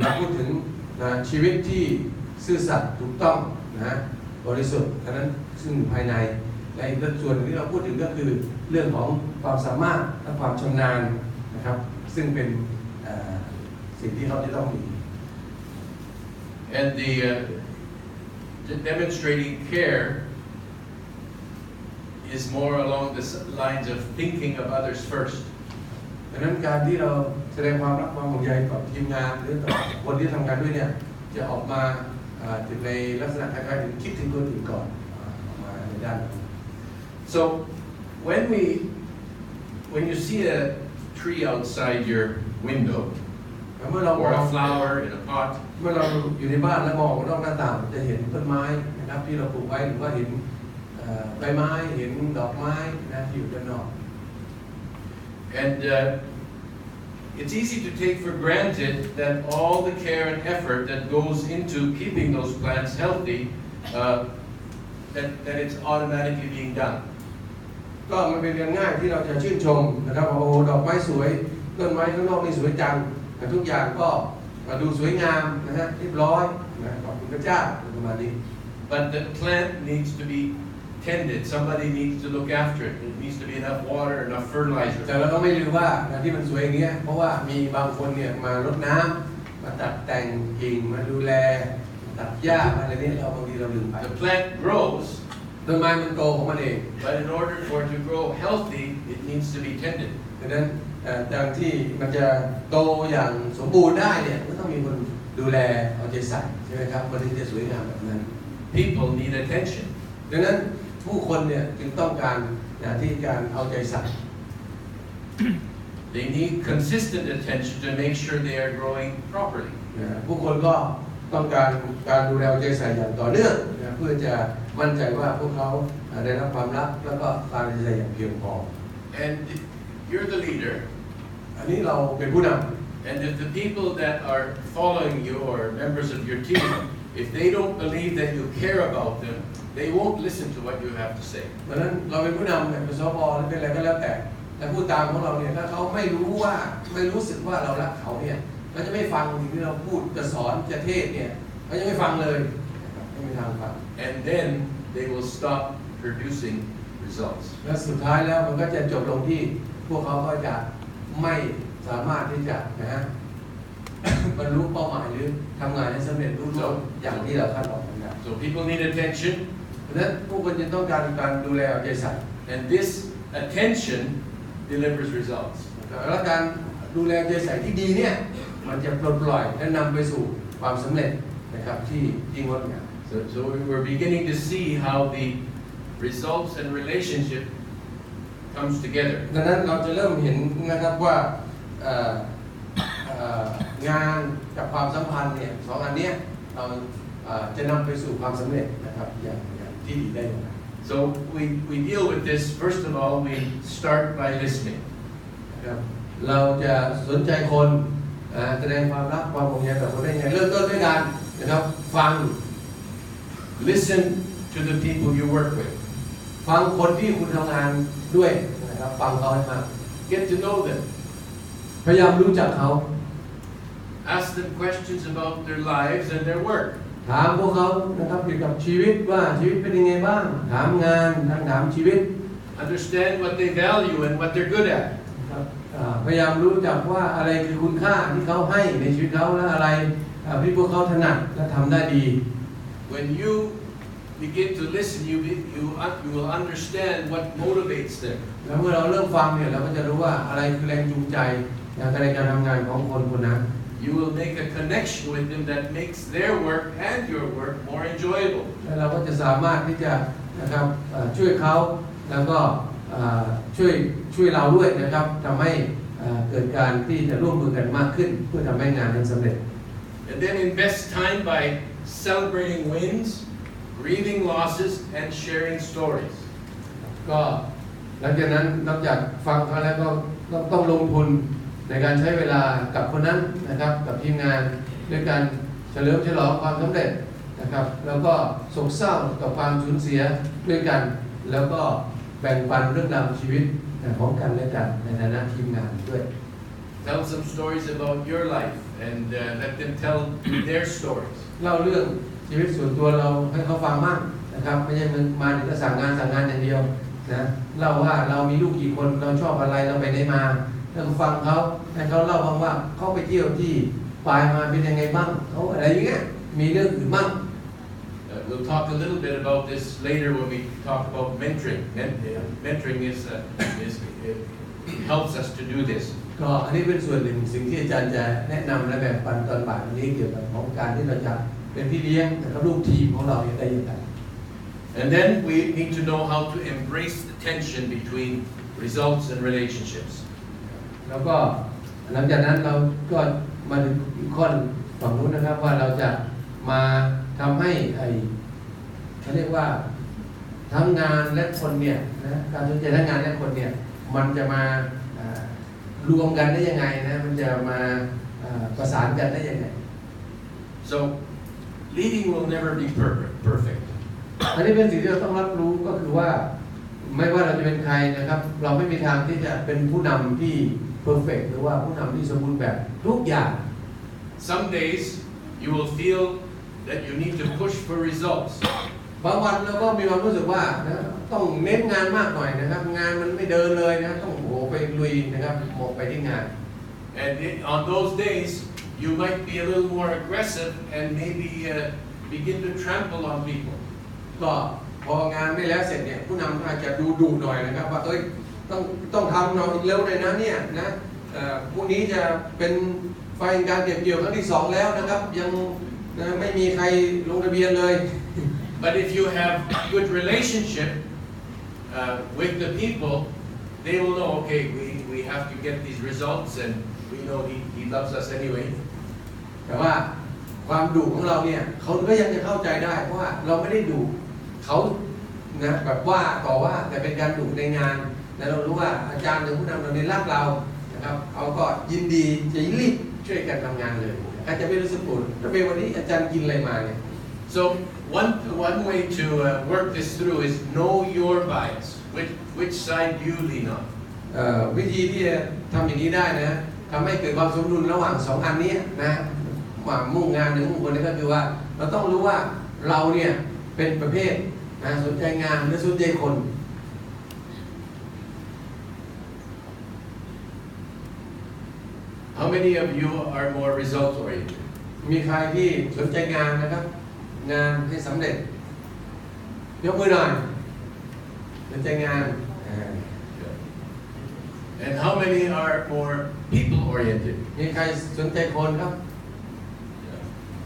B: เราพูดถึงชีวิตที่ซื่อสัตย์ถูกต้องนะบริสุทธิ์ฉะนั้นซึ่งภายในและอีกส่วนที่เราพูดถึงก็คือเรื่องของความสามารถและความชำนาญนะครับซึ่งเป็นสิ่งที่เขาจะต้องมี
A: And the demonstrating care is more along the lines of thinking of others first.
B: ดังนั้นการที่เราแสดงความรักความห่วงใยต่อทีมงานหรือต่อคนที่ทำงานด้วยเนี่ยจะออกมาถึงในลักษณะคล้ายๆถึงคิดถึงคนอื่นก่อนออกมาในด้าน
A: So when you see a tree outside your window
B: เมื่อเราม
A: or
B: อง
A: a flower in a pot,
B: เมื่อเราอยู่ในบ้านแล้วมองนอกหน้าต่างจะเห็นต้นไม้นะครับที่เราปลูกไว้หรือว่าเห็นใบไม้เห็นดอกไม้นะที่อยู่ด้านนอก
A: and it's easy to take for granted that all the care and effort that goes into keeping those plants healthy, that it's automatically being done.
B: ก็มันเป็นเรื่องง่ายที่เราจะชื่นชมนะครับโอ้ดอกไม้สวยต้นไม้ข้างนอกนี่สวยจังแต่ทุกอย่างก็ดูสวยงามนะฮะเรียบร้อยนะขอบคุณพระเจ้าประมาณนี้
A: But the plant needs to be tended. Somebody needs to look after it. It needs to be enough water, enough fertilizer.
B: แต่เราก็ไม่ลืมว่าที่มันสวยอย่างเงี้ยเพราะว่ามีบางคนเนี่ยมารดน้ำมาตัดแต่งกิ่งมาดูแลตัดหญ้าอะไรนี้เราบางทีเราลืมไป
A: The plant grows,
B: ต้นไม้มันโตของมันเอง
A: but in order for it to grow healthy, it needs to be tended.
B: ดังนั้นการที่มันจะโตอย่างสมบูรณ์ได้เนี่ยก็ต้องมีคนดูแลเอาใจใส่ใช่ไหมครับมันถึงจะสวยงามแบบนั้น
A: People need attention.
B: ดังนั้นผู้คนเนี่ยจึงต้องการที่การเอาใจใส่
A: They need consistent attention to make sure they are growing properly.
B: ผู้คนก็ต้องการดูแลเอาใจใส่อย่างต่อเนื่องเพื่อจะมั่นใจว่าพวกเขาได้รับความรักแล้วก็การเอาใจใส่อย่างเพียงพอ
A: And you're the leader.
B: อันนี้เราเป็นผู้นำ
A: And if the people that are following you or members of your team, if they don't believe that you care about them, they won't listen to what you have to say.
B: ดังนั้นเราเป็นผู้นำเป็นสปหรือเป็นอะไรก็แล้วแต่ผู้ตามของเราเนี่ยถ้าเขาไม่รู้สึกว่าเรารักเขาเนี่ยเขาจะไม่ฟังสิ่งที่เราพูดจะสอนจะเทศเนี่ยเขาจะไม่ฟังเลยไม่มีทางฟัง
A: And then they will stop producing results.
B: และสุดท้ายแล้วมันก็จะจบลงที่พวกเขาก็จะไม่สามารถที่จะบรรลุเป้าหมายหรือทำงานให้สำเร็จรุ่งเรืองอย่างที่เราคาดหวังกัน
A: So people need attention.
B: ดังนั้นผู้คนจะต้องการดูแลเอาใจใส่
A: And this attention delivers results.
B: และการดูแลใจใส่ที่ดีเนี่ยมันจะปลดปล่อยและนำไปสู่ความสำเร็จนะครับที่งดงาม
A: So we're beginning to see how the results and relationship comes together.
B: ดังนั้นเราจะเริ่มเห็นนะครับว่างานกับความสัมพันธ์เนี่ยสองอันเนี้ยเราจะนำไปสู่ความสำเร็จนะครับอย่างที่ดีได้อย่างไร
A: So we deal with this. First of all, we start by listening.
B: เราจะสนใจคนแสดงความรักความห่วงใยต่อคนได้ยังไงเริ่มต้นด้วยการนะครับฟัง
A: Listen to the people you work with.
B: ฟังคนที่คุณทำงานด้วยนะครับฟังเขาให้มาก
A: Get to know them.
B: พยายามรู้จักเขา
A: Ask them questions about their lives and their work.
B: ถามพวกเขานะครับเกี่ยวกับชีวิตว่าชีวิตเป็นยังไงบ้างถามงานถามชีวิต
A: Understand what they value and what they're good at.
B: พยายามรู้จักว่าอะไรคือคุณค่าที่เขาให้ในชีวิตเขาและอะไรที่พวกเขาถนัดและทำได้ดี
A: When you begin to listen, you will understand what motivates them.
B: แล้วเมื่อเราเริ่มฟังเนี่ยเราก็จะรู้ว่าอะไรคือแรงจูงใจในการทำงานของคนคนนั้น
A: You will make a connection with them that makes their work and your work more enjoyable.
B: แล้วเราก็จะสามารถที่จะนะครับช่วยเขาแล้วก็ช่วยเราด้วยนะครับทำให้เกิดการที่จะร่วมมือกันมากขึ้นเพื่อทำให้งานนั้นสำเร็จ
A: And then invest time by celebrating wins, grieving losses, and sharing stories.
B: ก็หลังจากนั้นนอกจากฟังเขาแล้วก็ต้องลงทุนในการใช้เวลากับคนนั้นนะครับกับทีมงานด้วยการเฉลิมฉลองความสำเร็จนะครับแล้วก็โศกเศร้ากับความสูญเสียด้วยกันแล้วก็แบ่งปันเรื่องราวชีวิตของกันและกันในฐานะทีมงานด้วย
A: Tell some stories about your life and let them tell their stories.
B: เล่าเรื่องชีวิตส่วนตัวเราให้เขาฟังมั่งนะครับไม่ใช่มาถึงก็สั่งงานอย่างเดียวนะเล่าว่าเรามีลูกกี่คนเราชอบอะไรเราไปไหนมาแล้วก็ฟังเขาให้เขาเล่าบ้างว่าเขาไปเที่ยวที่ปลายมาเป็นยังไงบ้างเขาอะไรอย่างเงี้ยมีเรื่องอื่นบ้าง
A: We'll talk a little bit about this later when we talk about mentoring. Mentoring helps us to do this.
B: ก็อันนี้เป็นส่วนหนึ่งสิ่งที่อาจารย์จะแนะนำและแบ่งปันตอนบ่ายวันนี้เกี่ยวกับของการที่เราจะเป็นพี่เลี้ยงนะครับลูกทีมของเราได้ยังไง
A: And then we need to know how to embrace the tension between results and relationships.
B: แล้วก็หลังจากนั้นเราก็มาถึงข้อฝั่งนู้นนะครับว่าเราจะมาทำให้เขาเรียกว่าทั้งงานและคนเนี่ยนะการสนใจทั้งงานและคนเนี่ยมันจะมารวมกันได้ยังไงนะมันจะมาประสานกันได้ยังไง
A: So leading will never be perfect.
B: อันนี้เป็นสิ่งที่เราต้องรับรู้ก็คือว่า ไม่ว่าเราจะเป็นใครนะครับเราไม่มีทางที่จะเป็นผู้นำที่เพอร์เฟกต์หรือว่าผู้นำที่สมบูรณ์แบบทุกอย่าง
A: Some days you will feel that you need to push for results.
B: บางวันเราก็มีความรู้สึกว่านะต้องเน้นงานมากหน่อยนะครับงานมันไม่เดินเลยนะต้องโหไปลุยนะครับหมกไปที่งาน
A: And on those days you might be a little more aggressive and maybe begin to trample on people.
B: ก็พองานไม่แล้วเสร็จเนี่ยผู้นำอาจจะดูหน่อยนะครับว่าต้องทำเราอีกเร็วเลยนะเนี่ยนะพรุ่งนี้จะเป็นไฟการเก็บเกี่ยวครั้งที่2แล้วนะครับยังไม่มีใครลงทะเบียนเลย
A: But if you have good relationship with the people, they will know, okay, we have to get these results, and we know he loves us anyway.
B: แต่ว่าความดุของเราเนี่ยเขาก็ยังจะเข้าใจได้เพราะว่าเราไม่ได้ดุเขานะแบบว่าต่อว่าแต่เป็นการดุในงานและเรารู้ว่าอาจารย์หรือผู้นำเราในรักเรานะครับเขาก็ยินดีจะรีบช่วยกันทำงานเลยอาจจะไม่รู้สึกปวดถ้าเป็นวันนี้อาจารย์กินอะไรมาเนี่ย
A: So one way to work this through is know your bias, which side you lean on.
B: วิธีที่จะทำอย่างนี้ได้นะทำให้เกิดความสมดุลระหว่าง2อันนี้นะความมุ่งงานหรือมุ่งผลนี่ก็คือว่าเราต้องรู้ว่าเราเนี่ยเป็นประเภทนะสนใจงานหรือสนใจคน
A: How many of you are more result oriented?
B: มีใครที่สนใจงานนะครับงานให้สำเร็จยกมือหน่อยสนใจงาน
A: And how many are more people oriented?
B: มีใครสนใจคนครับ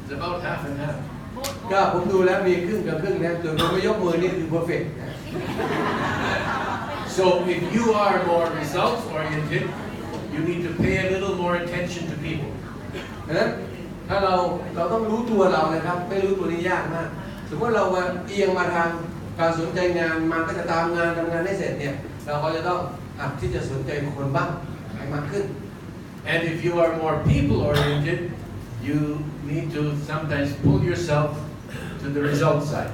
A: It's about half and half.
B: ก็ผมดูแล้วมีครึ่งกับครึ่งนะส่วนผมไม่ยกมือนี่คือ perfect
A: So if you are more results oriented, you need to pay a little more attention to people.
B: ดังนั้นถ้าเราต้องรู้ตัวเรานะครับไม่รู้ตัวนี้ยากมากสมมติเรามาเอียงมาทางการสนใจงานมันก็จะตามงานทำงานให้เสร็จเนี่ยเราก็จะต้องหัดที่จะสนใจคนบ้างให้มากขึ้น
A: And if you are more people oriented, you need to sometimes pull yourself to the result side.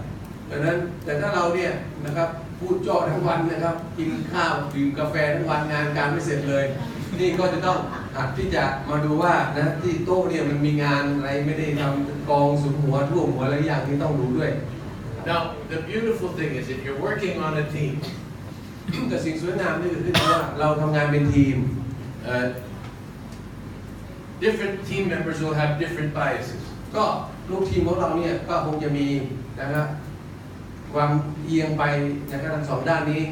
B: ดังนั้นแต่ถ้าเราเนี่ยนะครับพูดจ่อทั้งวันนะครับกินข้าวดื่มกาแฟทั้งวันงานการไม่เสร็จเลยนี่ก็จะต้องหัดที่จะมาดูว่านะที่โต๊ะเนี่ยมันมีงานอะไรไม่ได้ทำกองสุมหัวท่วมหัวอะไรอย่างนี้ต้องดูด้วย
A: Now the beautiful thing is if you're working on a team,
B: แต่สิ่งสวยงามนี่คือว่าเราทำงานเป็นทีม
A: different team members will have different biases.
B: ก็ลูกทีมของเราเนี่ยก็คงจะมีนะครับความเอียงไปนะครับทั้ง2ด้านนี้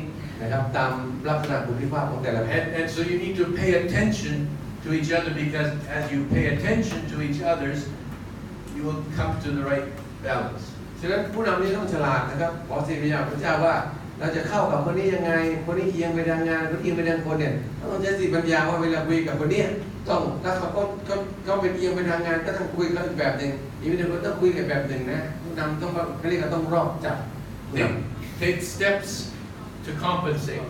B: นะครับตามลักษณะบุคลิกภาพของแต่ละ
A: And so you need to pay attention to each other because as you pay attention to each others, you will come to the right balance.
B: ฉะนั้นผู้นำนี่ต้องฉลาดนะครับขอสิริยาพระเจ้าว่าเราจะเข้ากับคนนี้ยังไงคนนี้เอียงไปทางงานคนนี้เอียงไปทางคนเนี่ยต้องใช้สติปัญญาว่าเวลาคุยกับคนนี้ต้องถ้าเขาเป็นเอียงไปทางงานก็ต้องคุยกันอีกแบบหนึ่งอีกแบบต้องคุยกันแบบหนึ่งนะผู้นำต้องเขาเรียกว่าต้องรอบจับ
A: Take steps to compensate.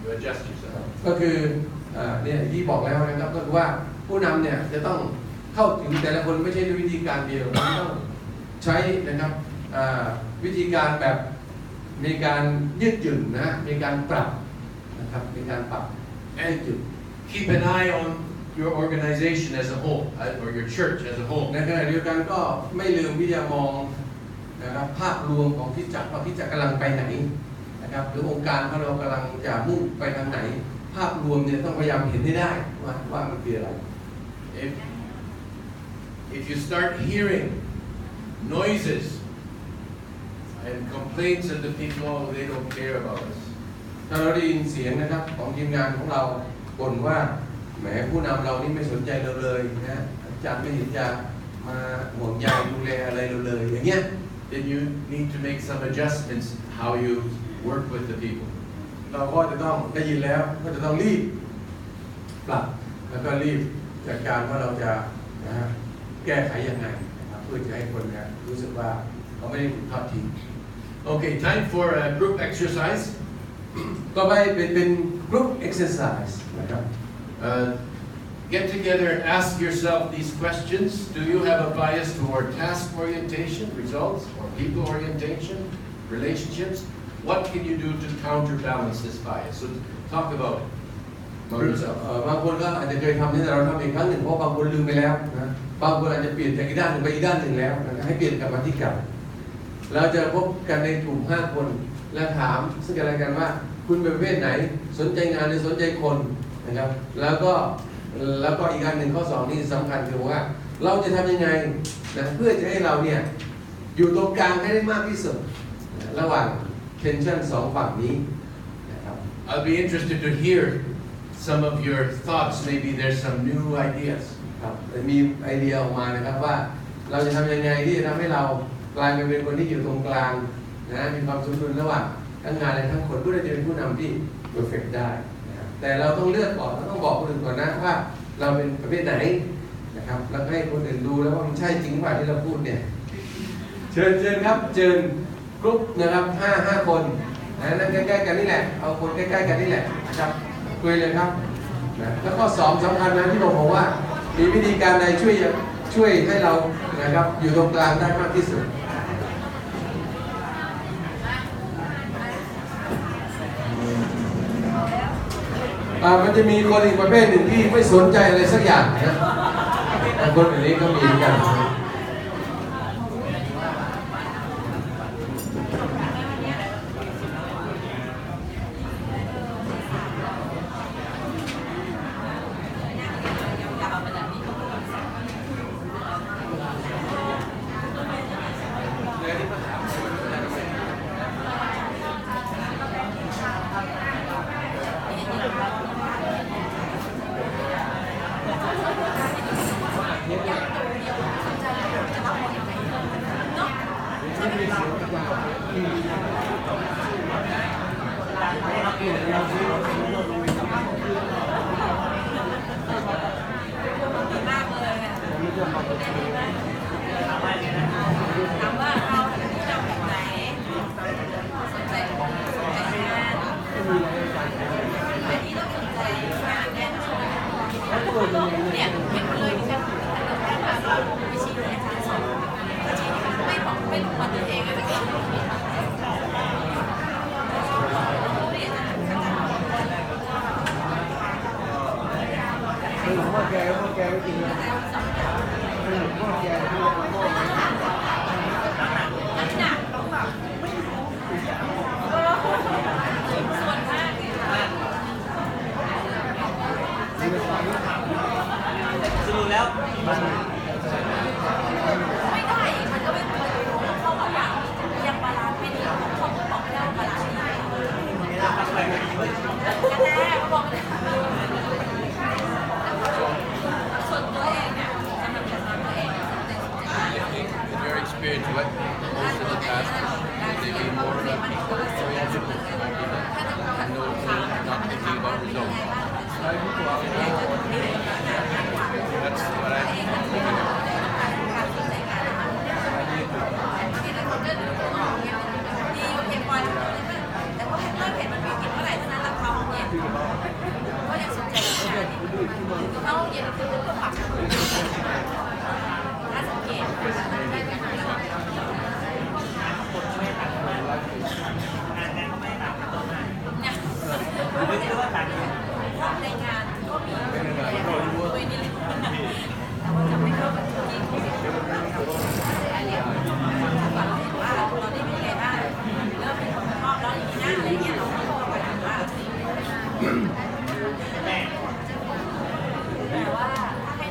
A: You adjust yourself.
B: ก็คือเนี่ยที่บอกแล้วนะครับก็คือว่าผู้นำเนี่ยจะต้องเข้าถึงแต่ละคนไม่ใช่ด้วยวิธีการเดียวต้องใช้นะครับวิธีการแบบมีการยืดหยุ่นนะมีการปรับนะครับมีการปรับยืดหยุ่น
A: Keep an eye on your organization as a whole, or your church as a whole.
B: ในขณะเดียวกันก็ไม่ลืมที่จะมองนะครับภาพรวมของคริสตจักรว่าคริสตจักรกำลังไปไหนนะครับหรือองค์การของเรากำลังจะมุ่งไปทางไหนภาพรวมเนี่ยต้องพยายามเห็นให้ได้ว่ามันคืออะไร
A: If you start hearing noises and complaints of the people, oh, they don't care about us.
B: ถ้าเราได้ยินเสียงนะครับของทีมงานของเราบ่นว่าแหมผู้นำเรานี่ไม่สนใจเราเลยนะอาจารย์ไม่เห็นจะมาห่วงใยดูแลอะไรเราเลยอย่างเงี้ย
A: Then you need to make some adjustments how you work with the people.
B: เราก็จะต้องได้ยินแล้วก็จะต้องรีบปรับแล้วก็รีบจัดการว่าเราจะแก้ไขยังไงนะครับเพื่อจะให้คนเนี่ยรู้สึกว่าเขาไม่ได้ถูกทอดทิ้ง
A: Okay, time for a group exercise.
B: ต่อไปเป็น group exercise นะครับ
A: Get together and ask yourself these questions. Do you have a bias toward task orientation, results, or people orientation, relationships? what can you do to counterbalance this bias? So talk about
B: บางคนก็อาจจะเคยทำที่เราทำอีกครั้งหนึ่งเพราะบางคนลืมไปแล้วนะบางคนอาจจะเปลี่ยนจากอีกด้านหนึ่งไปอีกด้านหนึ่งแล้วนะให้เปลี่ยนกลับมาที่เก่าเราจะพบกันในกลุ่ม5 คนและถามซึ่งกันและกันว่าคุณเป็นประเภทไหนสนใจงานหรือสนใจคนนะครับแล้วก็อีกอันหนึ่งข้อ2นี่สำคัญคือว่าเราจะทำยังไงนะเพื่อจะให้เราเนี่ยอยู่ตรงกลางให้ได้มากที่สุดระหว่าง tension 2 ฝั่งนี้นะครับ
A: I'll be interested to hear some of your thoughts. Maybe there's some new ideas.
B: ครับมีไอเดียออกมานะครับว่าเราจะทำยังไงที่จะทำให้เรากลายเป็นคนที่อยู่ตรงกลางนะมีความสมดุลระหว่างทั้งงานและทั้งคนเพื่อจะเป็นผู้นำที่ perfect ได้นะครับแต่เราต้องเลือกก่อนเราต้องบอกคนอื่นก่อนนะว่าเราเป็นประเภทไหนนะครับแล้วให้คนอื่นดูแล้วว่ามันใช่จริงว่าที่เราพูดเนี่ยเชิญครับเชิญกรุ๊ปนะครับ5 คนนั่งใกล้ๆกันนี่แหละเอาคนใกล้ๆกันนี่แหละนะครับคุยเลยครับนะแล้วก็2สำคัญนะที่ผมบอกว่ามีวิธีการใดช่วยให้เรานะครับอยู่ตรงกลางได้มากที่สุดมันจะมีคนอีกประเภทหนึ่งที่ไม่สนใจอะไรสักอย่างนะคนแบบนี้ก็มีเหมือนกัน
D: ใ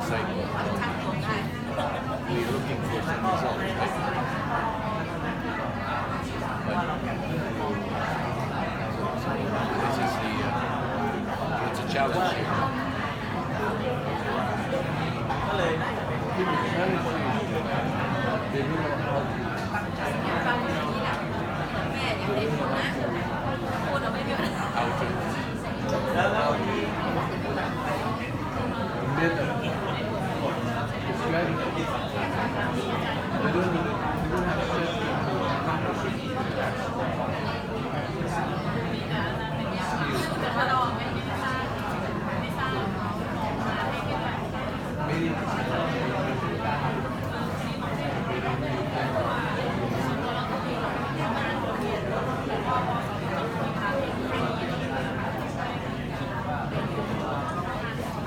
A: cycle. We're looking for some results, right? But this is it's a challenge here.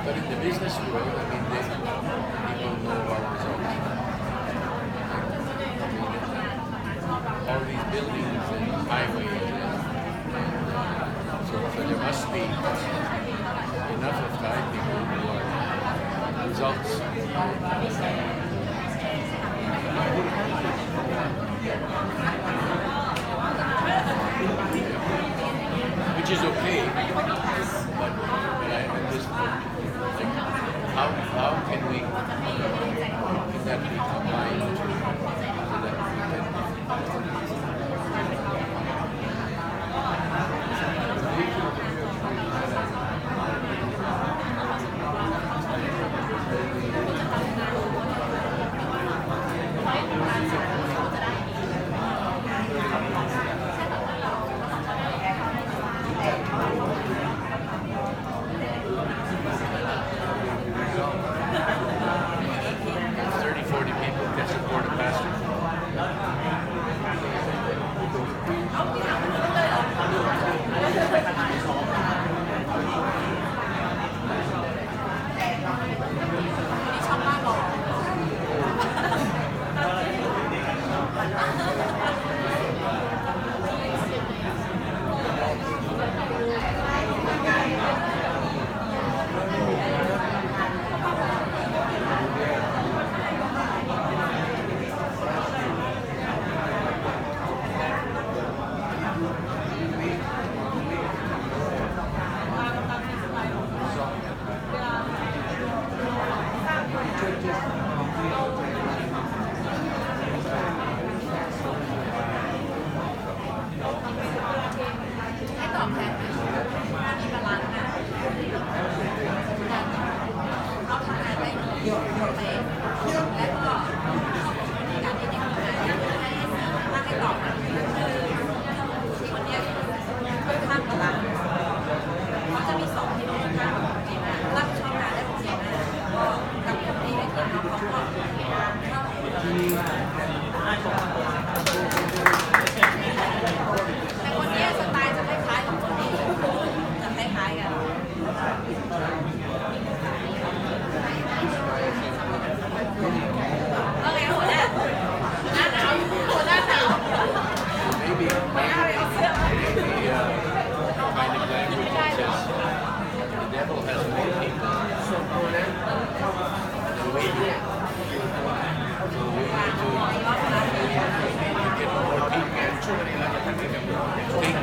A: But in the business world, I mean, people know about results. All these buildings and highways, so there must be enough of Thai people who are results. Which is okay, but at this point, how can we can that be combined so that we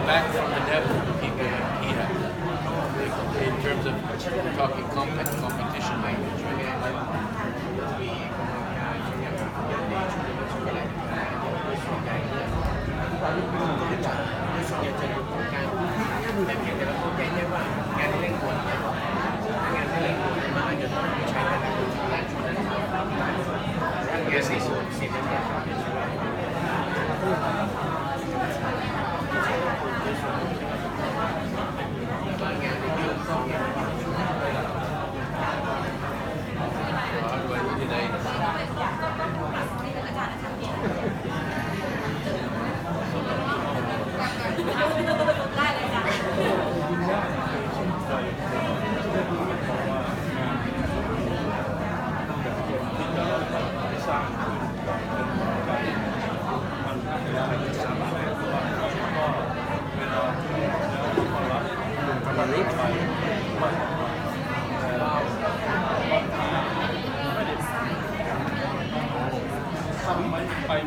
A: back from the devil people here in terms of talking competition language. Yes, he's
D: ด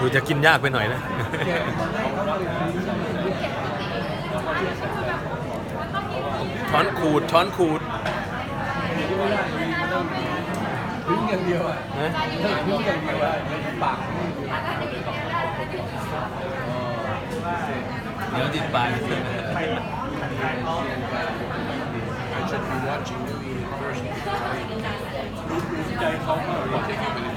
D: ูจะกินยากไปหน่อยนะช้อนขูด
B: พึ่งอย่างเดียวอ่ะพึ่งอย่างเดียวอ่ะปาก
D: เดี๋ยวติดปาก
A: I should be watching you eat it first. I'll take a minute.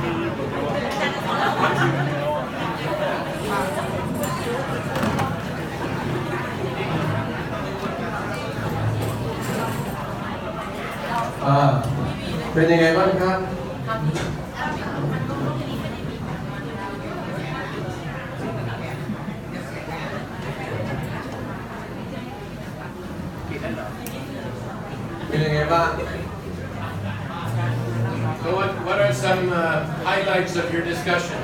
B: โ เป็นยังไงบ้างครับเป็นยังไงบ้าง
A: So what are some highlights of your discussion?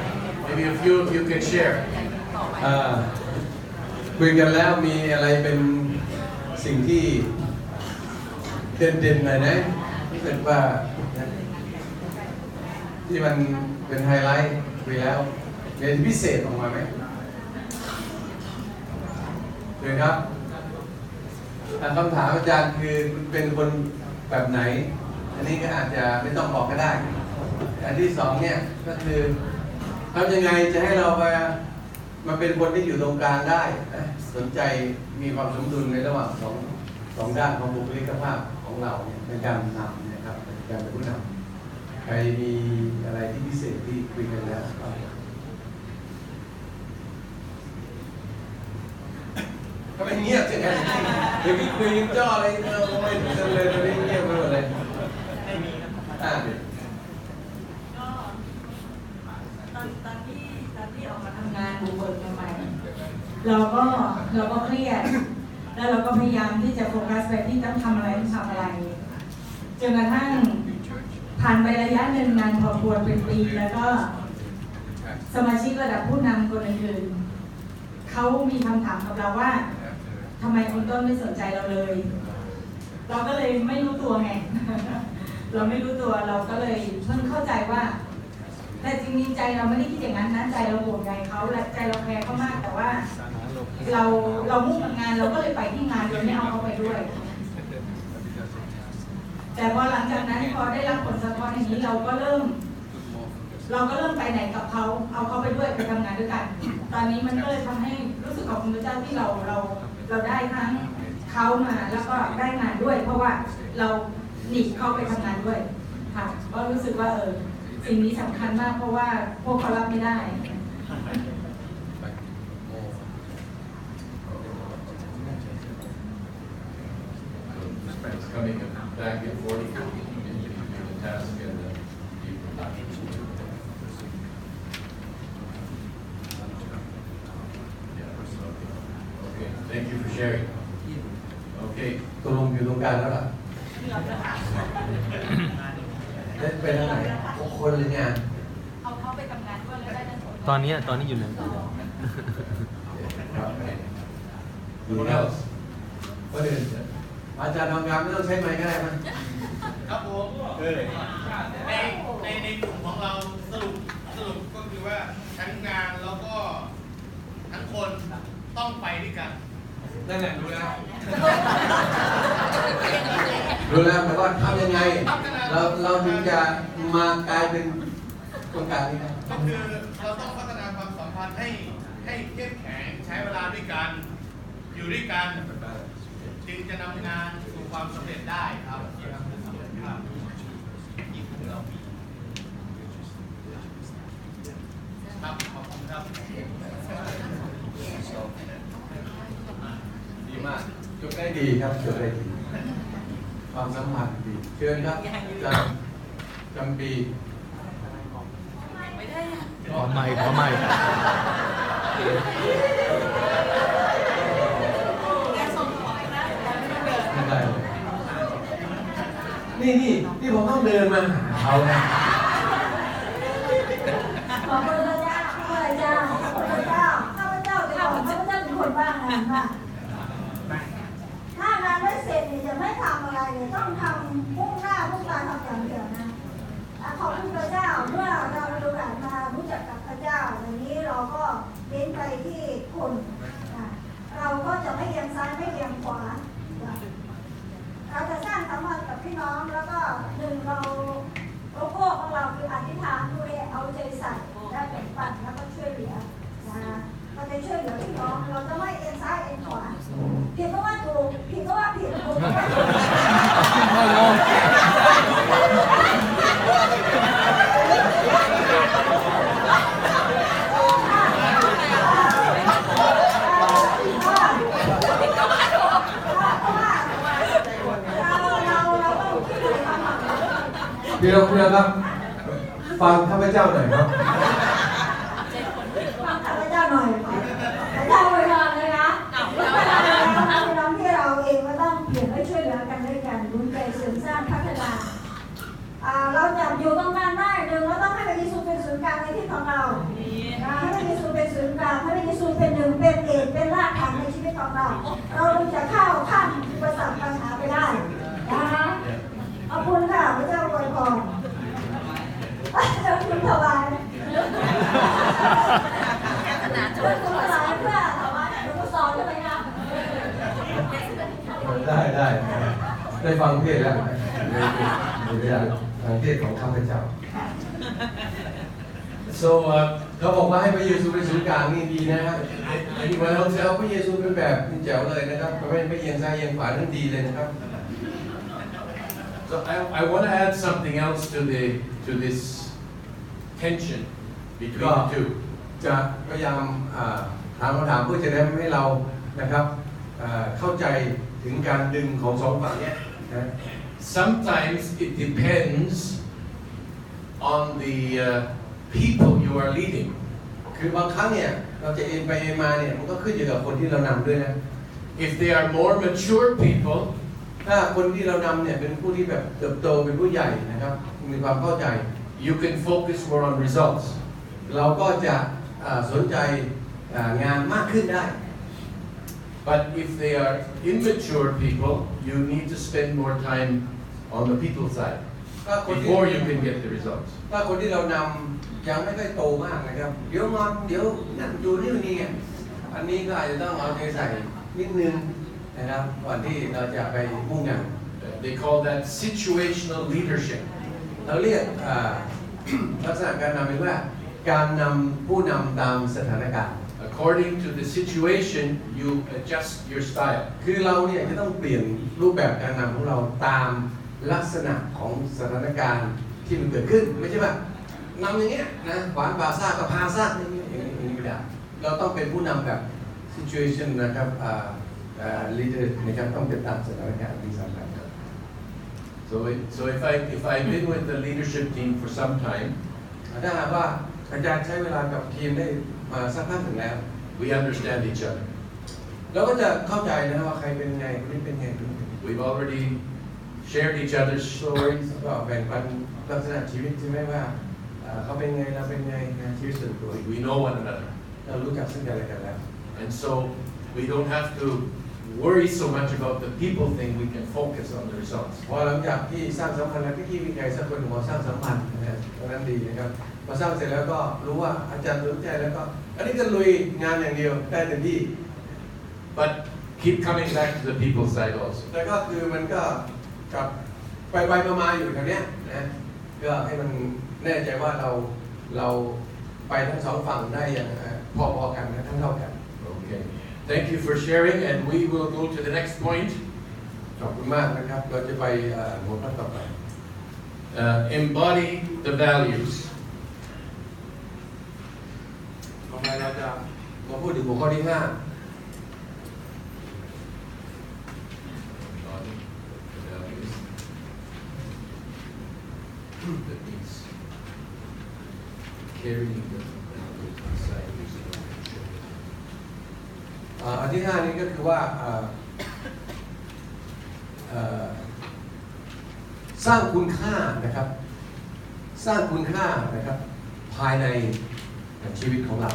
A: Maybe a few of you can share.
B: คุยกันแล้วมีอะไรเป็นสิ่งที่เด่นๆหน่อยนะที่เป็นว่าที่มันเป็นไฮไลท์คุยแล้วเป็นพิเศษออกมาไหมเชิญครับคำถามอาจารย์คือคุณเป็นคนแบบไหนอันนี้ก็อาจจะไม่ต้องบอกก็ได้อันที่สองเนี่ยก็คือทำยังไงจะให้เรามาเป็นคนที่อยู่ตรงกลางได้สนใจมีความสมดุลในระหว่างสองด้านของบุคลิกภาพของเราในการนำนะครับการเป็นผู้นำใครมีอะไรที่พิเศษที่คุยกันแล้วก็ไม่เงียบจังเลยเดี๋ยวพี่คุยกันจ้ออะไรไม่เจอเลยตอนนี้เงียบไปหมดเลย
E: ก็ตอนที่ออกมาทำงานบุกเบิกใหม่ๆเราก็เครียดแล้วเราก็พยายามที่จะโฟกัสไปที่ต้องทำอะไรจนกระทั่งผ่านไประยะหนึ่งนานพอควรเป็นปีแล้วก็สมาชิกระดับผู้นำคนอื่นๆเขามีคำถามกับเราว่าทำไมคุณต้นไม่สนใจเราเลยเราก็เลยไม่รู้ตัวไง เราไม่รู้ตัวเราก็เลยเพิ่งเข้าใจว่าแต่จริงๆใจเราไม่ได้คิดอย่างนั้นนะใจเราห่วงใยเขาและใจเราแคร์เขามากแต่ว่าเรามุ่งกับงานเราก็เลยไปที่งานโดยไม่เอาเขาไปด้วยแต่พอหลังจากนั้นพอได้รับผลสะท้อนอย่างนี้เราก็เริ่มไปไหนกับเขาเอาเขาไปด้วยไปทำงานด้วยกันตอนนี้มันก็เลยทำให้รู้สึกขอบคุณพระเจ้าที่เราได้ทั้งเขามาแล้วก็ได้งานด้วยเพราะว่าเราหนีเข้าไปทำงานด้วยค่ะก็รู้สึกว่าสิ่งนี้สำคัญมากเพราะว่าพวกเขารับไม่ได้
A: Coming back and forth between the task and the production. Okay, thank you for sharing. Okay.
B: ตกลงอยู่ตรงกลางแล้วล่ะไปทางไหนคนหรืองาน
E: เอาเขาไปทำงานด้วยแล้วได้ทั้งหมด
D: ตอนนี้อยู่ไหน
A: Anyone else?
B: ก็เดินอาจารย์ทำงานไม่ต้องใช้ไม้ก็ได้มั้ย
F: ครับผมในกลุ่มของเราสรุปก็คือว่าทั้งงานแล้วก็ทั้งคนต้องไปด้วยกันนั่นแหละรู้แล้ว
B: แต่ว่าทำยังไงเราถึงจะมากลายเป็นคนกลางนี่ครับ
F: ก็คือเราต้องพัฒนาความสัมพันธ์ให้เข้มแข็งใช้เวลาด้วยกันอยู่ด้วยกันจึงจะนำงานสู่ความสำเร็จได้ครับครับขอบคุณครับ
B: ดีมากจบได้ดีครับจบได้ดีความสัมพันธ์ดีเชิญครับจำปี
D: ขอไม่
B: นี่ผมต้องเดินมาหาเขานะ
E: ขอบคุณพระเจ้าข้าพเจ้าข้าพเจ้าเป็นคนบ้างานค่ะถ้างานไม่เสร็จเนี่ยจะไม่ทำอะไรเนี่ยต้องทำมุ่งหน้ามุ่งตาทำอย่างเดียวนะขอบคุณพระเจ้าเมื่อเราได้โอกาสมารู้จักกับพระเจ้าอย่างนี้เราก็เน้นไปที่คนเราก็จะไม่เอียงซ้ายไม่เอียงขวาเราจะสร้างสัมพันธ์กับพี่น้องแล้วก็หนึ่งเราโลโก้ของเราคืออธิษฐานดูแลเอาใจใส่และแบ่งปันแล้วก็ช่วยเหลือเราจะช่วยเหลือพี่น้องเราจะไม่เอียงซ้ายเอียงขวาผิดก็ว่าถูกผิดก็ว่าผิดถูกก็ว่าถูก
B: ฟังข้าพเจ้าหน่อยครับ
G: ฟังข้าพเจ้าหน่อยข้าพเจ้าไว้ก่อนเลยนะพี่น้องที่เราเองก็ต้องเปลี่ยนให้ช่วยเหลือกันด้วยกันรุนใจเสริมสร้างพัฒนาเราจับอยู่ตรงนั้นได้หนึ่งเราต้องให้พระเยซูเป็นศูนย์กลางในที่ของเราให้พระเยซูเป็นศูนย์กลางให้พระเยซูเป็นหนึ่งเป็นเอกเป็นรากฐานในชีวิตของเราเราจะเข้าขั้นอุปสรรคปัญหาไปได้นะคะขอบคุณค่ะพระเจ้าอวยพรเจ้าคุณถวายช่วยคุณถวายเพื่อถวายหลวงพ่อสอนใช่ไหมคะ
B: ได้ฟังเทศแล้วในเวลาฟังเทศของข้าพเจ้า so เขาบอกว่าให้พระเยซูเป็นศูนย์กลางนี่ดีนะครับอันนี้วันเราจะเอาพระเยซูเป็นแบบนี่แจ๋วเลยนะครับไม่เอียงซ้ายเอียงขวานั่นดีเลยนะครับ
A: So I want to add something else to this tension between the two.
B: จะพยายามถามคำถามเพื่อจะได้ให้เรานะครับเข้าใจถึงการดึงของสองฝั่งนี้นะ
A: Sometimes it depends on the people you are leading.
B: คือบางครั้งเนี่ยเราจะเอ็นไปเอ็นมาเนี่ยมันก็ขึ้นอยู่กับคนที่เรานำด้วยนะ
A: If they are more mature people,
B: ถ้าคนที่เรานำเนี่ยเป็นผู้ที่แบบเติบโตเป็นผู้ใหญ่นะครับมีความเข้าใจ
A: you can focus more on results.
B: เราก็จะสนใจงานมากขึ้นได้
A: But if they are immature people, you need to spend more time on the people side before you can get the results.
B: ถ้าคนที่เรานำยังไม่ค่อยโตมากนะครับเดี๋ยวงอนเดี๋ยวนั่นดูนี่ไงอันนี้ก็อาจจะต้องเอาใจใส่นิดนึงนะครับก่อนที่เราจะไปมุ่งงาน
A: They call that situational leadership.
B: เราเรียกลักษณะการนำเป็นว่าการนำผู้นำตามสถานการณ์
A: According to the situation, you adjust your style.
B: คือเราเนี่ยจะต้องเปลี่ยนรูปแบบการนำของเราตามลักษณะของสถานการณ์ที่มันเกิดขึ้นไม่ใช่ว่านำอย่างเงี้ยนะหวานบาซ่ากับพาซ่าอย่างนี้ไม่ได้เราต้องเป็นผู้นำแบบ situation นะครับleader นะครับต้องเป็นตามสถานการณ์ที่สำคัญ
A: So if I've been with the leadership team for some time,
B: ถ้าหากว่าอาจารย์ใช้เวลากับทีมได้มาสักพักหนึ่งแล้ว
A: we understand each other.
B: เราก็จะเข้าใจนะว่าใครเป็นไงคนนี้เป็นไง
A: We've already shared each other's stories.
B: ก็แบ่งปันลักษณะชีวิตใช่ไหมว่าเขาเป็นไงเราเป็นไงชีวิตส่วนตัว
A: We know one another.
B: เรารู้จักซึ่งกันและกันแล้ว
A: And so we don't have to worry so much about the people thing, we can focus on the results.
B: พอหลังจากที่สร้างสัมพันธ์แล้วที่มีใครสักคนมาสร้างสัมพันธ์นะตรงนั้นดีนะครับพอสร้างเสร็จแล้วก็รู้ว่าอาจารย์สนใจแล้วก็อันนี้ก็ลุยงานอย่างเดียวได้เต็มที่
A: But keep coming back to the people side also.
B: แต่ก็คือมันก็กับไปมาอยู่แถวเนี้ยนะก็ให้มันแน่ใจว่าเราไปทั้งสองฝั่งได้อย่างพอๆกันนะทั้งเท่ากัน
A: Okay. Thank you for sharing, and we will go to the next point.
B: ขอบคุณมากนะครับเราจะไปหัวข้อต่อไป
A: Embody the values.
B: ต่อไปเราจะมาพูดถึงหัวข้อที่ 5
A: Embody the values. That means carrying the values inside yourself.
B: อันที่ 5 นี้ก็คือว่าสร้างคุณค่านะครับสร้างคุณค่านะครับภายในชีวิตของเรา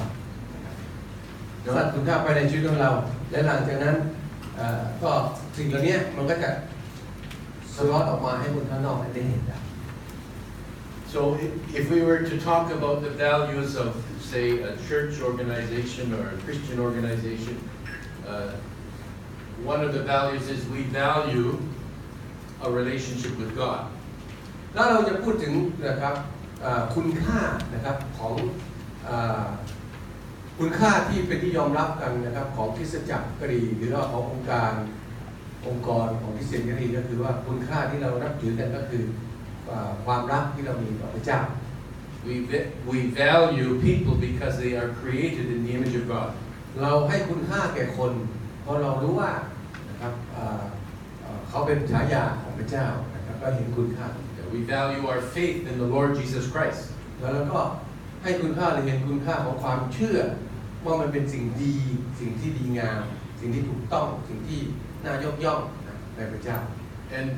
B: สร้างคุณค่าภายในชีวิตของเราและหลังจากนั้นก็สิ่งเหล่านี้มันก็จะสะท้อนออกมาให้คนข้างนอกได้เห็นได้
A: So if we were to talk about the values of, say, a church organization or a Christian organization, one of the values is we value a relationship with God.
B: แล้วเราจะพูดถึงนะครับคุณค่านะครับของคุณค่าที่เป็นที่ยอมรับกันนะครับของคริสตจักรก็ดีหรือว่าขององค์กรของคริสเตียนก็ดีก็คือว่าคุณค่าที่เรานับถือกันก็คือความรักที่เรามีต่อพระเจ้า
A: We value people because they are created in the image of God.
B: เราให้คุณค่าแก่คนเพราะเรารู้ว่านะครับเขาเป็นฉายาของพระเจ้านะครับก็เห็นคุณค่า
A: We value our faith in the Lord Jesus Christ.
B: แล้วก็ให้คุณค่าหรือเห็นคุณค่าของความเชื่อว่ามันเป็นสิ่งดีสิ่งที่ดีงามสิ่งที่ถูกต้องสิ่งที่น่ายกย่องในพระเจ้า
A: And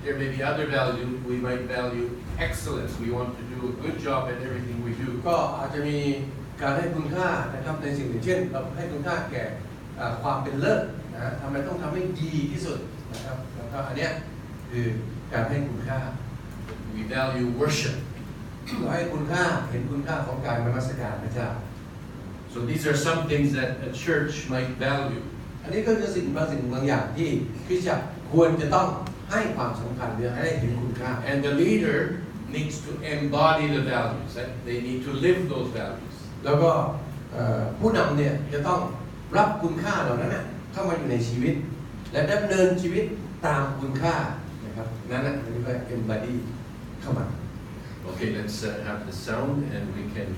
A: there may be other value. We might value excellence. We want to do a good job at everything we do.
B: ก็อาจจะมีการให้คุณค่านะครับในสิ่งอื่นเช่นเราให้คุณค่าแก่ความเป็นเลิศนะทำไมต้องทำให้ดีที่สุดนะครับแล้วก็อันเนี้ยคือการให้คุณค่า
A: We value worship.
B: เราให้คุณค่าเห็นคุณค่าของการนมัสการพระเจ้า
A: So these are some things that a church might value.
B: อันนี้ก็คือสิ่งบางอย่างที่คริสตจักรควรจะต้องให้ความสำคัญหรือให้เห็นคุณค่า
A: And the leader needs to embody the values. They need to live those values.
B: แล้วก็ผู้นำเนี่ยจะต้องรับคุณค่าเหล่านั้นเข้ามาอยู่ในชีวิตและดำเนินชีวิตตามคุณค่านะครับนั่นแหละเรียกว่า embody เข้ามา
A: Okay, let's have the sound and we can.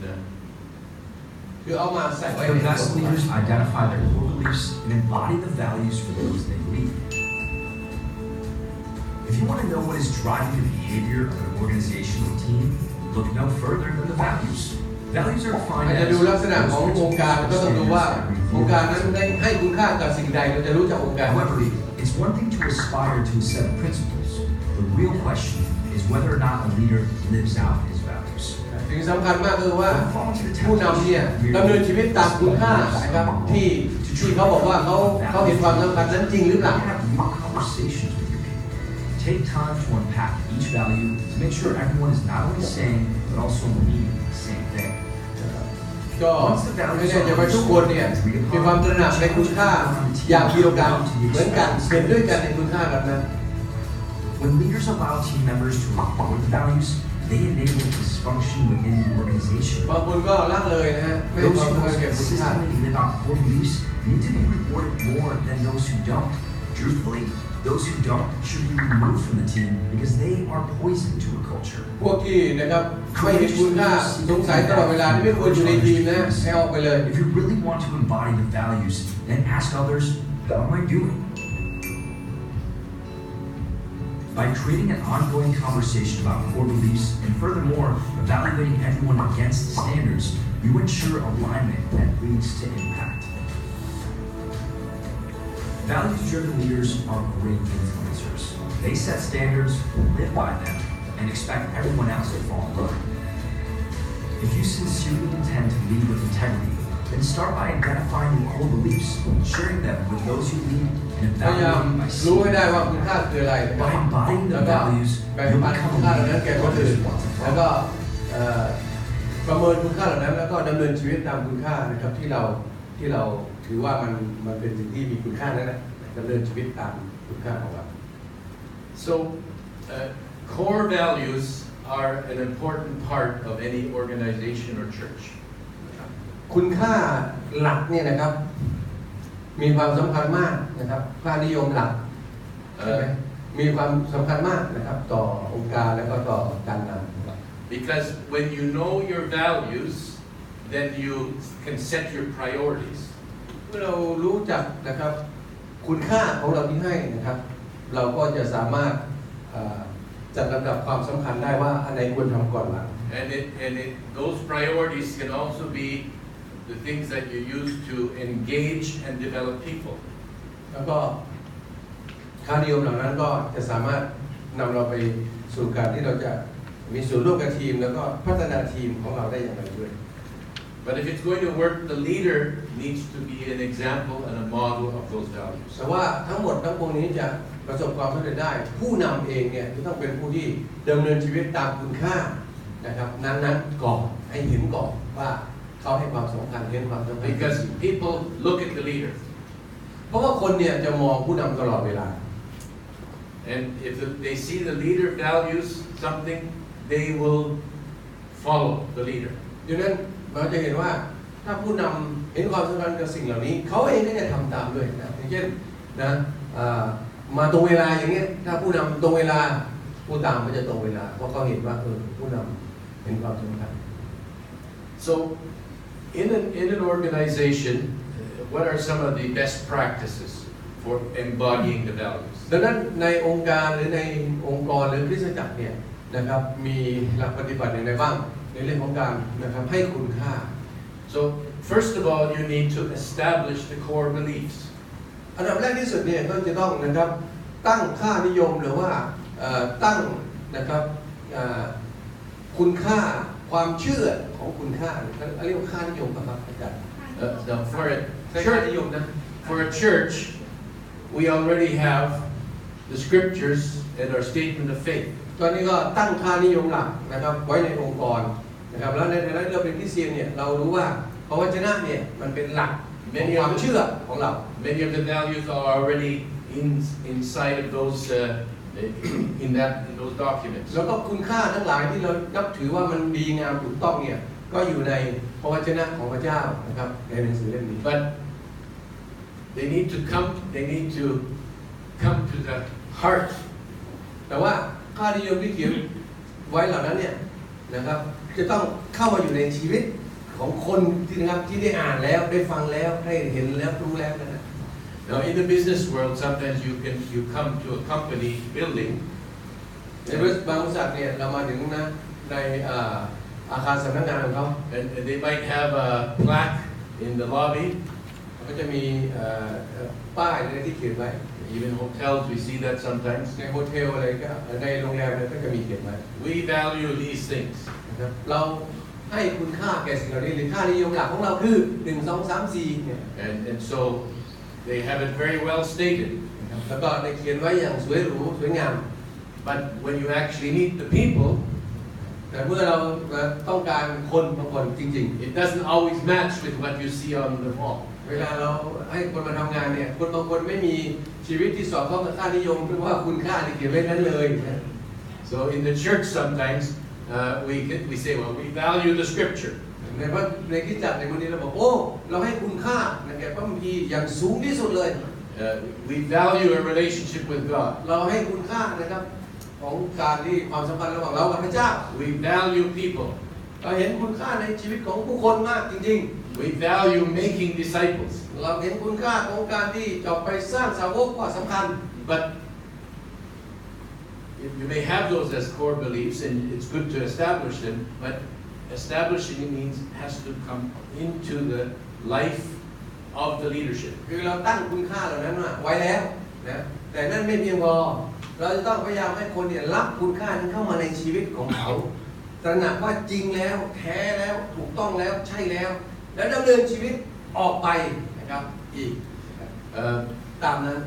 B: คือเอามาใส่ไว้
C: The best leaders identify their core beliefs and embody the values for those they lead. If you want to know what is driving the behavior of an organization or team, look no further than the values. Values are defined
B: จะ
C: as
B: ดูลักษณะขององค์การก็ต้องดูว่าองค์การนั้นได้ให้คุณค่ากับสิ่งใดเราจะรู้จักองค์การ
C: However, it's one thing to aspire to a set of principles. The real question is whether or not a leader lives out his values.
B: สิ่งสำคัญมากคือว่าผู้นำเนี่ยดำเนินชีวิตตามคุณค่านะครับที่เขาบอกว่าเขาเห็นความสำคัญนั้นจริงหรือเปล่า
C: Have real conversations with your people. Take time to unpack each value to make sure everyone is not only saying but also meaning the same thing.
B: ก็ไม่ใช่จะว่าทุกคนเนี่ยมีความตระหนักในคุณค่าอย่างเดียวกันเหมือนกันเห็นด้วยกันในคุณค่าแบบนั้น
C: When leaders allow team members to report the values, they enable dysfunction within the organization.
B: บางคนก็ละเลยนะฮะไม่ให้
C: Those
B: ความ
C: who
B: สำคัญแก่คุณค่า
C: consistently live out core beliefs need to be rewarded more than those who don't. Truthfully, those who don't should be removed from the team because they are poison to a culture.
B: พวกที่นะครับไม่เห็นคุณค่าสงสัยตลอดเวลาที่ไม่ควรอยู่ในทีมนะให้ออกไปเลย
C: If you really want to embody the values, then ask others, how am I doing? By creating an ongoing conversation about core beliefs and furthermore evaluating everyone against the standards, you ensure alignment that leads to impact. Values-driven leaders are great influencers. They set standards, live by them, and expect everyone else to follow along. If you sincerely intend to lead with integrity, then start by identifying your core beliefs, sharing them with those you lead, and
B: พยายาม
C: evaluating by
B: รู้ให้ได้ว่าคุณค่าคืออะไร
C: By embodying
B: แล้
C: the
B: วก็
C: values,
B: แบ่ง
C: you'll
B: ปัน
C: become
B: คุณค่าเหล่านั้น
C: a
B: แก่
C: leader
B: คน
C: others
B: อื่น
C: want to
B: แล้ว
C: follow.
B: ก็ประเมินคุณค่าเหล่านั้นแล้วก็ดำเนินชีวิตตามคุณค่านะครับที่เราถือว่ามันเป็นสิ่งที่มีคุณค่านั่นแหละดำเนินชีวิตตามคุณค่าของเรา
A: So, core values are an important part of any organization or church.
B: คุณค่าหลักเนี่ยนะครับมีความสำคัญมากนะครับค่านิยมหลักใช่ไหมมีความสำคัญมากนะครับต่อองค์การและก็ต่อการนำ
A: Because when you know your values, then you can set your priorities.
B: เมื่อเรารู้จักนะครับคุณค่าของเราที่ให้นะครับเราก็จะสามารถจัดลำดับความสำคัญได้ว่าอันไหนควรทำก่อนหลัง
A: And those priorities can also be the things that you use to engage and develop people.
B: แล้วก็ค่านิยมเหล่านั้นก็จะสามารถนำเราไปสู่การที่เราจะมีส่วนร่วมกับทีมแล้วก็พัฒนาทีมของเราได้อย่างไรด้วย
A: But if it's going to work, the leader needs to be an example and a model of those values.
B: แต่ว่าทั้งหมดทั้งปวงนี้จะประสบความสำเร็จได้ผู้นำเองเนี่ยจะต้องเป็นผู้ที่ดำเนินชีวิตตามคุณค่านะครับนั้นก่อนให้เห็นก่อนว่าเขาให้ความสำคัญเห็นความสำคัญ
A: Because people look at the leader.
B: เพราะว่าคนเนี่ยจะมองผู้นำตลอดเวลา
A: And if they see the leader values something, they will follow the leader.
B: ดังนั้นเราจะเห็นว่าถ้าผู้นำเห็นความสำคัญกับสิ่งเหล่านี้เขาเองก็จะทำตามด้วยนะอย่างเช่นนะมาตรงเวลาอย่างเงี้ยถ้าผู้นำตรงเวลาผู้ตามก็จะตรงเวลาเพราะเขาเห็นว่าผู้นำเห็นความสำคัญ
A: So in an organization, what are some of the best practices for embodying the values?
B: ดังนั้นในองค์การหรือในองค์กรหรือคริสตจักรเนี่ยนะครับมีหลักปฏิบัติอย่างไรบ้างใน ในเรื่องของการนะครับให้คุณค่า
A: So first of all, you need to establish the core beliefs.
B: อันดับแรกที่สุดเนี่ยก็จะต้องนะครับตั้งค่านิยมหรือว่าตั้งนะครับคุณค่าความเชื่อของคุณค่าเรียกว่าค่านิยมครับอาจารย์
A: Now for a church, we already have the scriptures and our statement of faith.
B: ตอนนี้ก็ตั้งค่านิยมหลักนะครับไว้ในองค์กรนะครับแล้วในฐานะเราเป็นคริสเตียนเนี่ยเรารู้ว่าพระวจนะเนี่ยมันเป็นหลักของความเชื่อของเรา
A: Many of the values are already inside of those in those documents.
B: แล้วก็คุณค่าทั้งหลายที่เรานับถือว่ามันดีงามถูกต้องเนี่ยก็อยู่ในพระวจนะของพระเจ้านะครับในหนังสือเล่มนี้
A: But they need to come to the heart.
B: แต่ว่าค่านิยมที่เขียนไว้เหล่านั้นเนี่ยนะครับจะต้องเข้ามาอยู่ในชีวิตของคนที่นะครับที่ได้อ่านแล้วได้ฟังแล้วได้เห็นแล้วรู้แล้วนะ
A: Now in the business world, sometimes you come to a company building.
B: ในบางบริษัทเนี่ยเรามาถึงนะในอาคารสำนักงานของเขา
A: And they might have a plaque in the lobby.
B: ก็จะมีป้ายอะไรที่เขียนไว้
A: Even hotels, we see that sometimes.
B: ในโฮเทลอะไรก็ในโรงแรมเนี่ยก็จะมีเขียนไว้
A: We value these things.
B: นะครับเราให้คุณค่าแก่สิ่งเหล่านี้หรือค่านิยมหลักของเราคือ1 2 3 4เนี่ย
A: And so they have it very well stated.
B: แล้วก็ได้เขียนไว้อย่างสวยหรูสวยงาม
A: But when you actually meet the people,
B: แต่เมื่อเราต้องการคนบางคนจริง
A: it doesn't always match with what you see on the wall.
B: ๆเวลาเราให้คนมาทำงานเนี่ยคนบางคนไม่มีชีวิตที่สอดคล้องกับค่านิยมเพราะว่าคุณค่าที่เขียนไว้นั้นเลย
A: So in the church sometimes we say, well, we value the scripture.
B: ในคริสตจักรในวันนี้เราบอกโอ้เราให้คุณค่าในแก่พระคัมภีร์อย่างสูงที่สุดเลย
A: We value a relationship with God.
B: เราให้คุณค่านะครับของการที่ความสัมพันธ์ระหว่างเรากับพระเจ้า
A: We value people.
B: เราเห็นคุณค่าในชีวิตของผู้คนมากจริง
A: We value making disciples.
B: ๆเราเห็นคุณค่าของการที่จะไปสร้างสาวกว่าสำคัญ
A: But you may have those as core beliefs, and it's good to establish them. But establishing it means has to come into the life of the leadership.
B: คือเราตั้งคุณค่าเหล่านั้นไว้แล้วนะแต่นั่นไม่เพียงพอเราจะต้องพยายามให้คนเนี่ยรับคุณค่านั้นเข้ามาในชีวิตของเขาตระหนักว่าจริงแล้วแท้แล้วถูกต้องแล้วใช่แล้วและดำเนินชีวิตออกไปนะครับอีกตามนั้น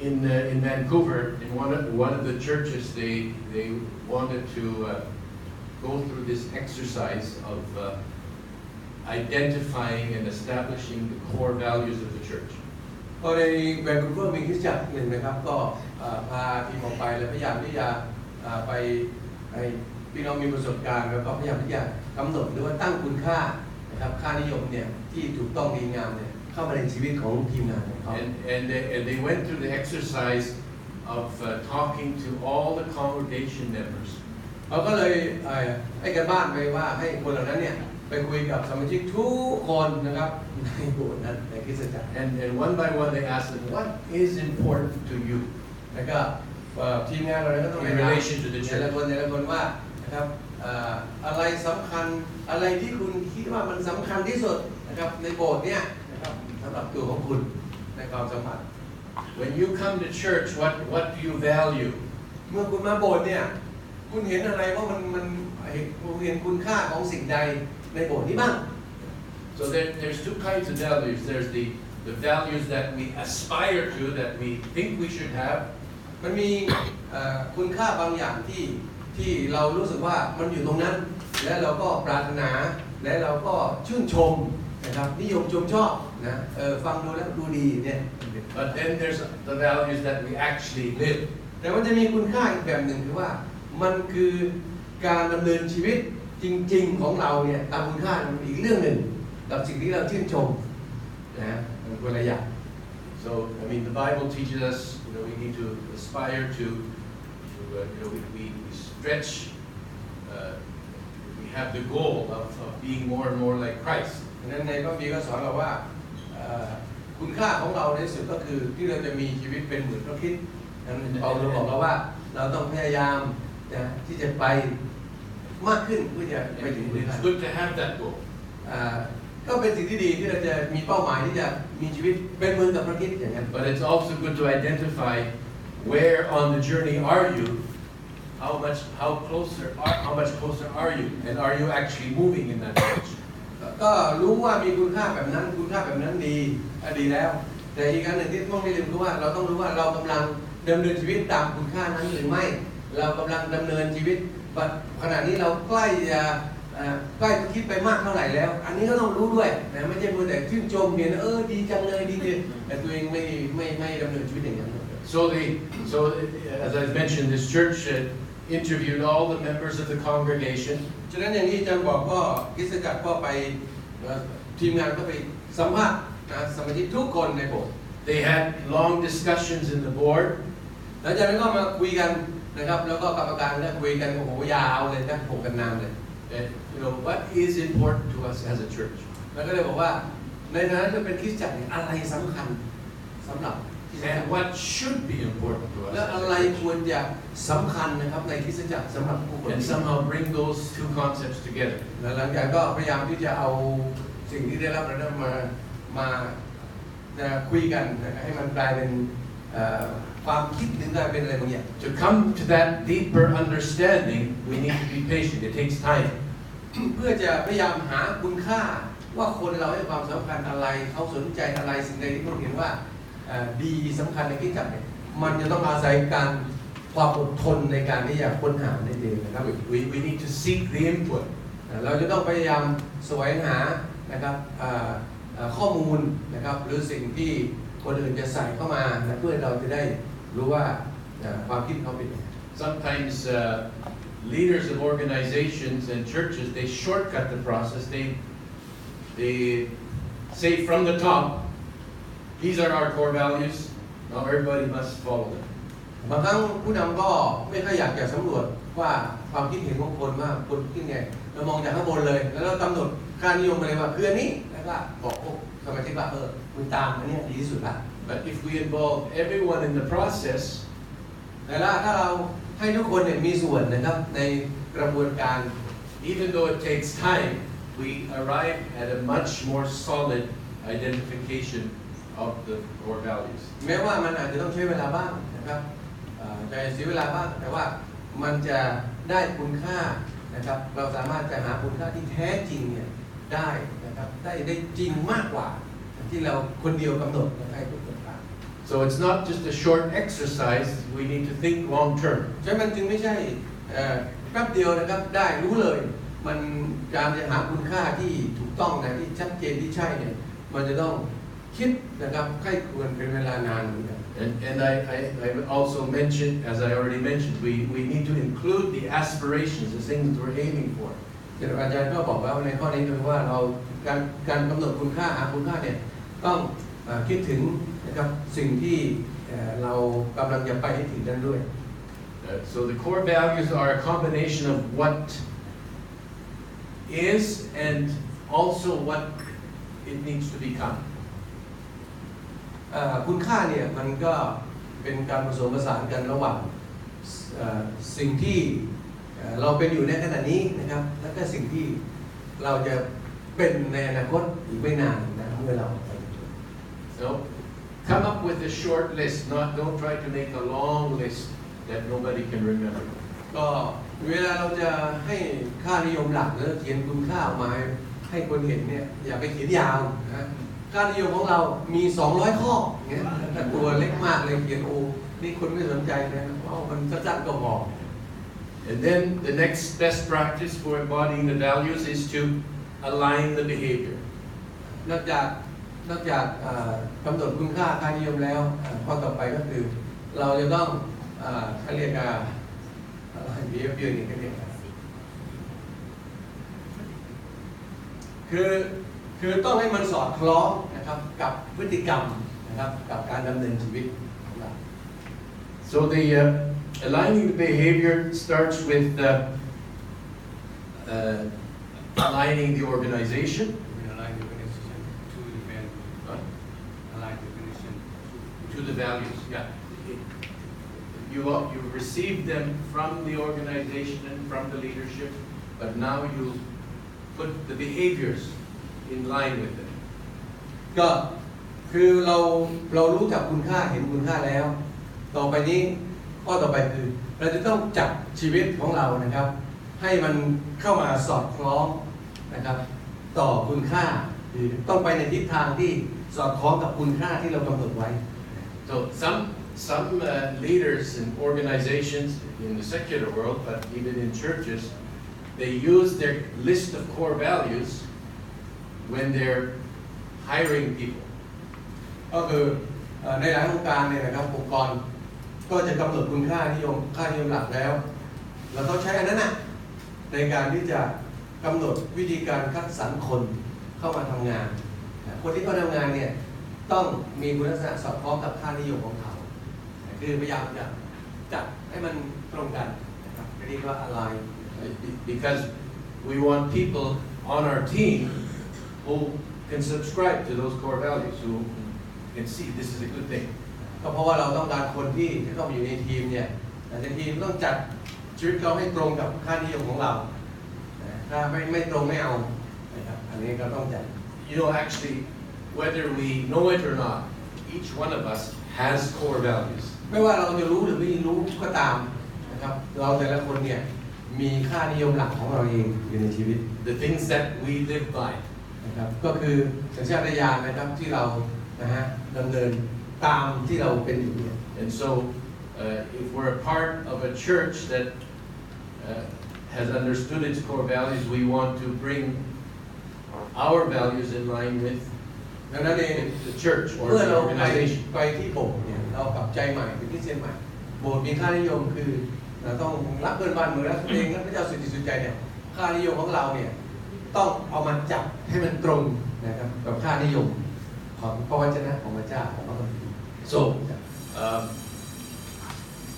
A: In Vancouver, in one of the churches, they wanted to go through this exercise of identifying and establishing the core values of the church.
B: ก็ในแวนคูเวอร์มีคริสตจักรหนึ่งนะครับก็พาทีมออกไปแล้วพยายามที่จะไปให้พี่น้องมีประสบการณ์แล้วก็พยายามที่จะกำหนดหรือว่าตั้งคุณค่านะครับค่านิยมเนี่ยที่ถูกต้องดีงามเนี่ยเข้ามาในชีวิตของทีมงานของเขา
A: And they went through the exercise of talking to all the congregation members.
B: เขาก็เลยให้กันบ้านไปว่าให้คนเหล่านั้นเนี่ยไปคุยกับสมาชิกทุกคนนะครับในโบสถ์นั้นในคริสตจักร
A: And one by one they asked them, what is important to you?
B: แล้วก็ทีมงานเราก็ต้องไป
A: In relation to the
B: แต่ละ
A: church.
B: คนว่านะครับอะไรสำคัญอะไรที่คุณคิดว่ามันสำคัญที่สุดนะครับในโบสถ์เนี่ยนะครับสำหรับตัวของคุณในความสัมพันธ์
A: When you come to church, what do you value?
B: เมื่อคุณมาโบสถ์เนี่ยคุณเห็นอะไรว่ามันเห็นคุณค่าของสิ่งใดในโบสถ์นี้บ้าง
A: So there's two kinds of values. There's the values that we aspire to, that we think we should have.
B: มันมีคุณค่าบางอย่างที่เรารู้สึกว่ามันอยู่ตรงนั้นและเราก็ปรารถนาและเราก็ชื่นชมนะครับนิยมชมชอบนะฟังดูแล้วดูดีเนี่ย
A: But then there's the values that we actually live.
B: แต่มันจะมีคุณค่าอีกแบบหนึ่งคือว่ามันคือการดำเนินชีวิตจริงๆของเราเนี่ยตามคุณค่ามันอีกเรื่องหนึ่งกับสิ่งที่เราชื่นชมนะมันคนละอย่าง
A: So I mean, the Bible teaches us, we need to aspire to we stretch. We have the goal of being more and more like Christ.
B: นั้นในพระคัมภีร์ก็สอนเราว่าคุณค่าของเราในสุดก็คือที่เราจะมีชีวิตเป็นเหมือนพระคริสต์นั้นเปาโลบอกเราว่าเราต้องพยายามนะที่จะไป มากขึ้นเพื่อจะไปถึง
A: And
B: คุณค่า
A: it's good to have that goal.
B: ก็เป็นสิ่งที่ดีที่เราจะมีเป้าหมายที่จะมีชีวิตเป็นเหมือนกับพระคริสต์อย่างนั้น
A: But it's also good to identify where on the journey are you, how much closer are you, and are you actually moving in that direction?
B: ก็รู้ว่ามีคุณค่าแบบนั้นดีแล้วแต่อีกอันหนึ่งที่ต้องไม่ลืมคือว่าเราต้องรู้ว่าเรากำลังดำเนินชีวิตตามคุณค่านั้นหรือไม่เรากำลังดำเนินชีวิตขณะนี้เราใกล้คิดไปมากเท่าไหร่แล้วอันนี้ก็ต้องรู้ด้วยนะไม่ใช่มัวแต่ชื่นชมเห็นดีจังเลยดีเลยแต่ตัวเองไม่ดำเนินชีวิตอย่างนั้น
A: So as I mentioned, this church interviewed all the members of the congregation.
B: ฉะนั้นอย่างที่อาจารย์บอกก็คริสตจักรก็ไปทีมงานก็ไปสัมภาษณ์สมาชิกทุกคนในโบสถ์
A: They had long discussions in the board.
B: หลังจากนั้นก็มาคุยกันนะครับแล้วก็กรรมการก็คุยกันโอ้โหยาวเลยนะถกกันนานเลย
A: What is important to us as a church?
B: แล้วก็เลยบอกว่าในฐานะที่เป็นคริสตจักรอะไรสำคัญสำหรับ
A: And what should be important to us?
B: และอะไรควรจะสำคัญนะครับในคริสตจักรสำหรับผู้คน
A: And somehow bring those two concepts together.
B: และหลังจากก็พยายามที่จะเอาสิ่งที่ได้รับแล้วมาคุยกันให้มันกลายเป็นความคิดหรือกลายเป็นอะไรบางอย่าง
A: To come to that deeper understanding, we need to be patient. It takes time.
B: เพื่อจะพยายามหาคุณค่าว่าคนเราให้ความสำคัญอะไรเขาสนใจอะไรสิ่งใดที่เขาเห็นว่าดีสำคัญในคริสตจักรเนี่ยมันจะต้องอาศัยการความอดทนในการที่จะค้นหาในเองนะครับ
A: We need to seek the input.
B: เราจะต้องพยายามแสวงหานะครับข้อมูลนะครับหรือสิ่งที่คนอื่นจะใส่เข้ามาเพื่อเราจะได้รู้ว่าความคิดเขาเป็นยังไง
A: Sometimes leaders of organizations and churches, they shortcut the process. They say from the top, these are our core values. Now everybody must follow them.
B: บางครั้งผู้นำก็ไม่ค่อยอยากจะสำรวจว่าความคิดเห็นของคนว่าคนคิดไงเรามองจากข้างบนเลยแล้วเรากำหนดการนิยมอะไรว่าคืออันนี้แล้วก็บอกสมาชิกว่าคุณตามอันนี้ดีที่สุดละ
A: But if we involve everyone in the process,
B: แต่ถ้าเราให้ทุกคนเนี่ยมีส่วนนะครับในกระบวนการ
A: even though it takes time, we arrive at a much more solid identification of the core values.
B: แม้ว่ามันอาจจะต้องใช้เวลาบ้างนะครับจะเสียเวลาบ้างแต่ว่ามันจะได้คุณค่านะครับเราสามารถจะหาคุณค่าที่แท้จริงเนี่ยได้นะครับได้จริงมากกว่าที่เราคนเดียวกำหนดให้ทุกคนตาม
A: So it's not just a short exercise, we need to think long term.
B: ใช่มันจึงไม่ใช่แป๊บเดียวนะครับได้รู้เลยมันการจะหาคุณค่าที่ถูกต้องนะที่ชัดเจนที่ใช่เนี่ยมันจะต้องคิดนะครับใคร่ควรเป็นเวลานานเหมือนกัน
A: And I also mentioned, as I already mentioned, we need to include the aspirations, the things we're aiming for.
B: อาจารย์ก็บอกว่าในข้อนี้คือว่าเราการกำหนดคุณค่าหาคุณค่าเนี่ยต้องคิดถึงนะครับสิ่งที่เรากำลังจะไปให้ถึงนั้นด้วย
A: So the core values are a combination of what is and also what it needs to become.
B: คุณค่าเนี่ยมันก็เป็นการผสมผสานกันระหว่างสิ่งที่เราเป็นอยู่ในขณะนี้นะครับและก็สิ่งที่เราจะเป็นในอนาคตอีกไม่นานนะเมื่อเราไป
A: So come up with a short list, don't try to make a long list that nobody can remember.
B: ก็เวลาเราจะให้ค่านิยมหลักหรือเขียนคุณค่าออกมาให้คนเห็นเนี่ยอย่าไปเขียนยาวนะค่านิยมของเรามี200ข้อเงี้ยแต่ตัวเล็กมากเลยเขียนนี่คนไม่สนใจนะมันสั้นๆก็พอ
A: And then the next best practice for embodying the values is to align the behavior.
B: นอกจากกำหนดคุณค่าค่านิยมแล้วข้อต่อไปก็คือเราจะต้องเขาเรียกbehavior นี่เขาเรียกคือต้องให้มันสอดคล้องนะครับกับพฤติกรรมนะครับกับการดำเนินชีวิตของเรา
A: So the aligning the behavior starts with aligning the organization. To the values, yeah. You receive them from the organization and from the leadership. but now you put the behaviors in line with it.
B: ก็คือเรารู้จักคุณค่าเห็นคุณค่าแล้วต่อไปนี้ข้อต่อไปคือเราจะต้องจัดชีวิตของเรานะครับให้มันเข้ามาสอดคล้องนะครับต่อคุณค่าคือต้องไปในทิศทางที่สอดคล้องกับคุณค่าที่เรากำหนดไว้
A: So some leaders and organizations in the secular world, but even in churches, they use their list of core values when they're hiring people.
B: ก็คือในหลายองค์การเนี่ยนะครับองค์กรก็จะกำหนดคุณค่านิยมหลักแล้วเราต้องใช้อันนั้นนะในการที่จะกำหนดวิธีการคัดสรรคนเข้ามาทำงานคนที่เข้าทำงานเนี่ยต้องมีคุณลักษณะสอดคล้องกับค่านิยมของเขาคือพยายามจะจัดให้มันตรงกันนะครับเรียกว่าอะไร
A: Because we want people on our team who can subscribe to those core values, who can see this is a good thing.
B: ก็เพราะว่าเราต้องการคนที่เข้ามาอยู่ในทีมเนี่ยในทีมต้องจัดชีวิตเขาให้ตรงกับค่านิยมของเราถ้าไม่ตรงไม่เอานะครับอันนี้ก็ต้องจัด
A: You know, actually, whether we know it or not, each one of us has core values.
B: ไม่ว่าเราจะรู้หรือไม่รู้ก็ตามนะครับเราแต่ละคนเนี่ยมีค่านิยมหลักของเราเองอยู่ในชีวิต
A: The things that we live by.
B: นะครับก็คือสัญชาตญาณนะครับที่เราดำเนินตามที่เราเป็นอยู่เนี่ย
A: And so, if we're a part of a church that has understood its core values, we want to bring our values in line with
B: ดังนั้นเอง
A: the church or
B: เมื่อ
A: the
B: เรา
A: organization.
B: ไปที่โบสถ์เนี่ยเรากลับใจใหม่เป็นคริสเตียนใหม่โบสถ์มีค่านิยมคือเราต้องรักเพื่อนบ้านเหมือนรักตัวเองรักพระเจ้าสุดจิตสุดใจเนี่ยค่านิยมของเราเนี่ยต้องเอามาจับให้มันตรงนะครับกับค่านิยมของพระวจนะของพระเจ้าของพระคัมภีร์
A: So,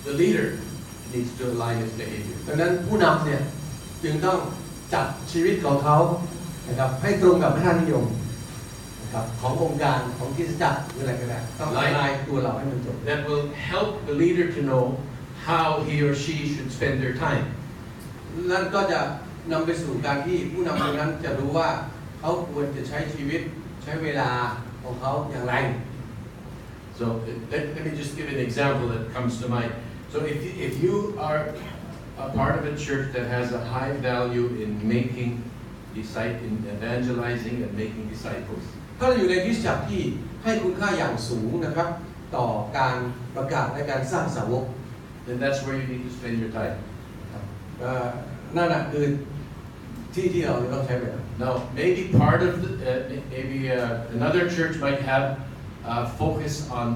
A: the leader needs to align his behavior.
B: ดังนั้นผู้นำเนี่ยจึงต้องจัดชีวิตของเขานะครับให้ตรงกับค่านิยมนะครับขององค์การของคริสตจักรหรืออะไรก็ได้ต้องละลายตัวเราให้มันจบ
A: That will help the leader to know how he or she should spend their time.
B: นั่นก็จะนำไปสู่การที่ผู้นำคนนั้นจะรู้ว่าเขาควรจะใช้ชีวิตใช้เวลาของเขาอย่างไร
A: So let me just give an example that comes to mind. So if you are a part of a church that has a high value in in evangelizing and making disciples.
B: ถ้าเราอยู่ในคริสตจักรที่ให้คุณค่าอย่างสูงนะครับต่อการประกาศและการสร้างสาวก
A: Then that's where you need to spend your time.
B: นั่นแหละคือที่เราจะต้องใช้เวลา
A: Now, maybe part of another church might have focus on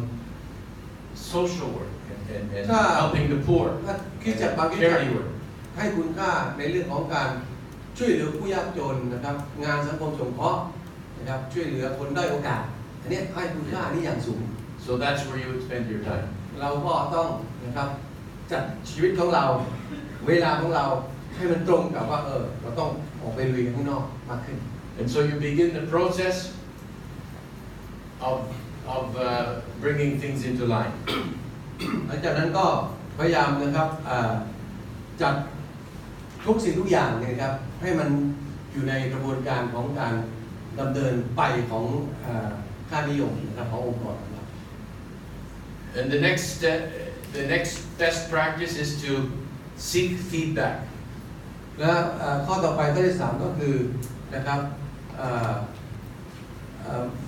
A: social work and helping the poor,
B: ถ้าคริสตจักรบางคริสตจักร
A: charity work.
B: ให้คุณค่าในเรื่องของการช่วยเหลือผู้ยากจนนะครับงานสังคมสงเคราะห์นะครับช่วยเหลือคนด้อยโอกาสอันนี้ให้คุณค่านี่อย่างสูง
A: So that's where you would spend your time.
B: เราก็ต้องนะครับจัดชีวิตของเราเวลาของเราให้มันตรงกับว่าเราต้องออกไปลุยข้างนอกมากขึ้น
A: And so you begin the process of bringing things into line.
B: หลังจากนั้นก็พยายามนะครับจัดทุกสิ่งทุกอย่างเนี่ยครับให้มันอยู่ในกระบวนการของการดำเนินไปของค่านิยมนะครับขององค์กร
A: And the next best practice is to seek feedback.
B: และข้อต่อไปข้อที่3ก็คือนะครับ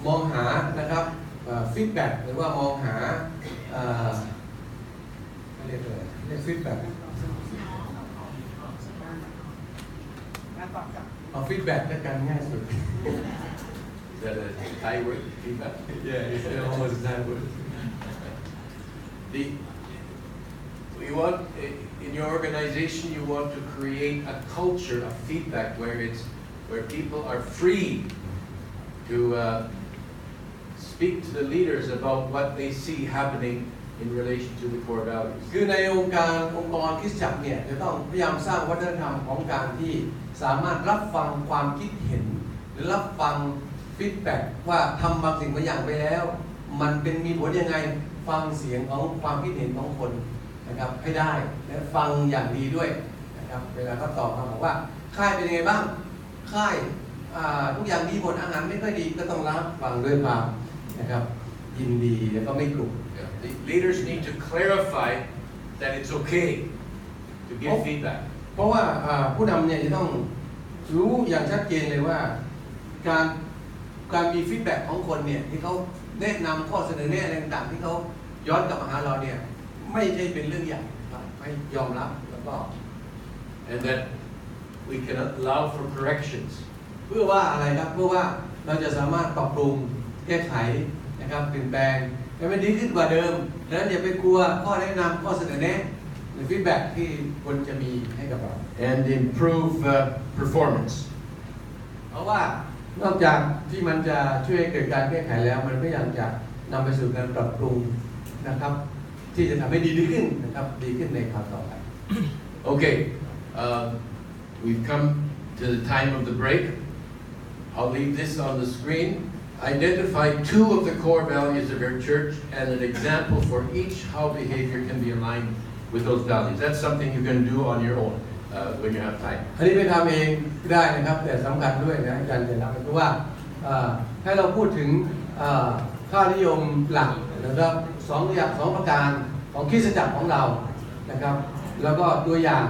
B: มองหานะครับฟีดแบ็กหรือว่ามองหาเรียกฟีดแบ็กเอาฟีดแบ็กด้วยกันง่ายสุด
A: Is that a Thai word? Feedback?
B: Yeah, it's almost a Thai word.
A: You want in your organization, you want to create a culture of feedback where people are free to speak to the leaders about what they see happening in relation to the core values.
B: คือในองค์กรคริสตจักรเนี่ยจะต้องพยายามสร้างวัฒนธรรมของการที่สามารถรับฟังความคิดเห็นหรือรับฟังฟีดแบ็กว่าทำบางสิ่งบางอย่างไปแล้วมันมีผลยังไงฟังเสียงของความคิดเห็นของคนนะครับให้ได้และฟังอย่างดีด้วยนะครับเวลาเขาตอบมาบอกว่า ค่ายเป็นยังไงบ้างค่ายทุกอย่างดีหมดอาหารไม่ค่อยดีก็ต้องรับฟังด้วยความนะครับยินดีแล้วก็ไม่กลุ่ม
A: The leaders need to clarify that it's okay to give feedback.
B: เพราะว่าผู้นำเนี่ยจะต้องรู้อย่างชัดเจนเลยว่าการมีฟีดแบ็กของคนเนี่ยที่เขาแนะนำข้อเสนอแนะอะไรต่างๆที่เขาย้อนกลับมาหาเราเนี่ยไม่ใช่เป็นเรื่องใหญ่ครับให้ยอมรับแล้วก็
A: and that we can allow for corrections.
B: เพื่อว่าอะไรครับเพื่อว่าเราจะสามารถปรับปรุงแก้ไขนะครับเปลี่ยนแปลงให้มันดีขึ้นกว่าเดิมดังนั้นอย่าไปกลัวข้อแนะนำข้อเสนอแนะหรือฟีดแบ็กที่คนจะมีให้กับเรา
A: and improve performance.
B: เพราะว่านอกจากที่มันจะช่วยให้เกิดการแก้ไขแล้วมันก็ยังจะนำไปสู่การปรับปรุงนะครับที่จะทำให้ดีขึ้นนะครับดีขึ้นในคราวต่อไป
A: Okay, we've come to the time of the break. I'll leave this on the screen. Identify two of the core values of your church and an example for each how behavior can be aligned with those values. That's something you can do on your own when you have time.
B: อันนี้ไปทำเองได้นะครับแต่สำคัญด้วยนะอาจารย์จะรับเพราะว่าให้เราพูดถึงค่านิยมหลักนะครับสองประการของคริสตจักรของเรานะครับแล้วก็ตัวอย่าง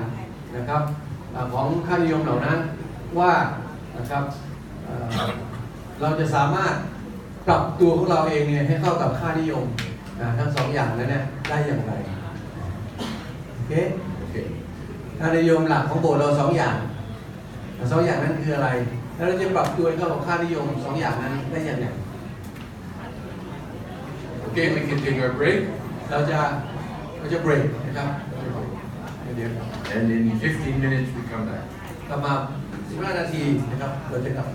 B: นะครับของค่านิยมเหล่านั้นว่านะครับเราจะสามารถปรับตัวของเราเองเนี่ยให้เข้ากับค่านิยมทั้งสองอย่างนั้นเนี่ยได้อย่างไรโอเคค่านิยมหลักของโบสถ์เราสองอย่างนั้นคืออะไรแล้วเราจะปรับตัวเข้ากับค่านิยมสองอย่างนั้นได้อย่างไร
A: Okay, we can take our break.
B: เราจะเบรกนะครับเดี๋ยว
A: And in 15 minutes we come back.
B: กลับมา15 นาทีนะครับเราจะกลับ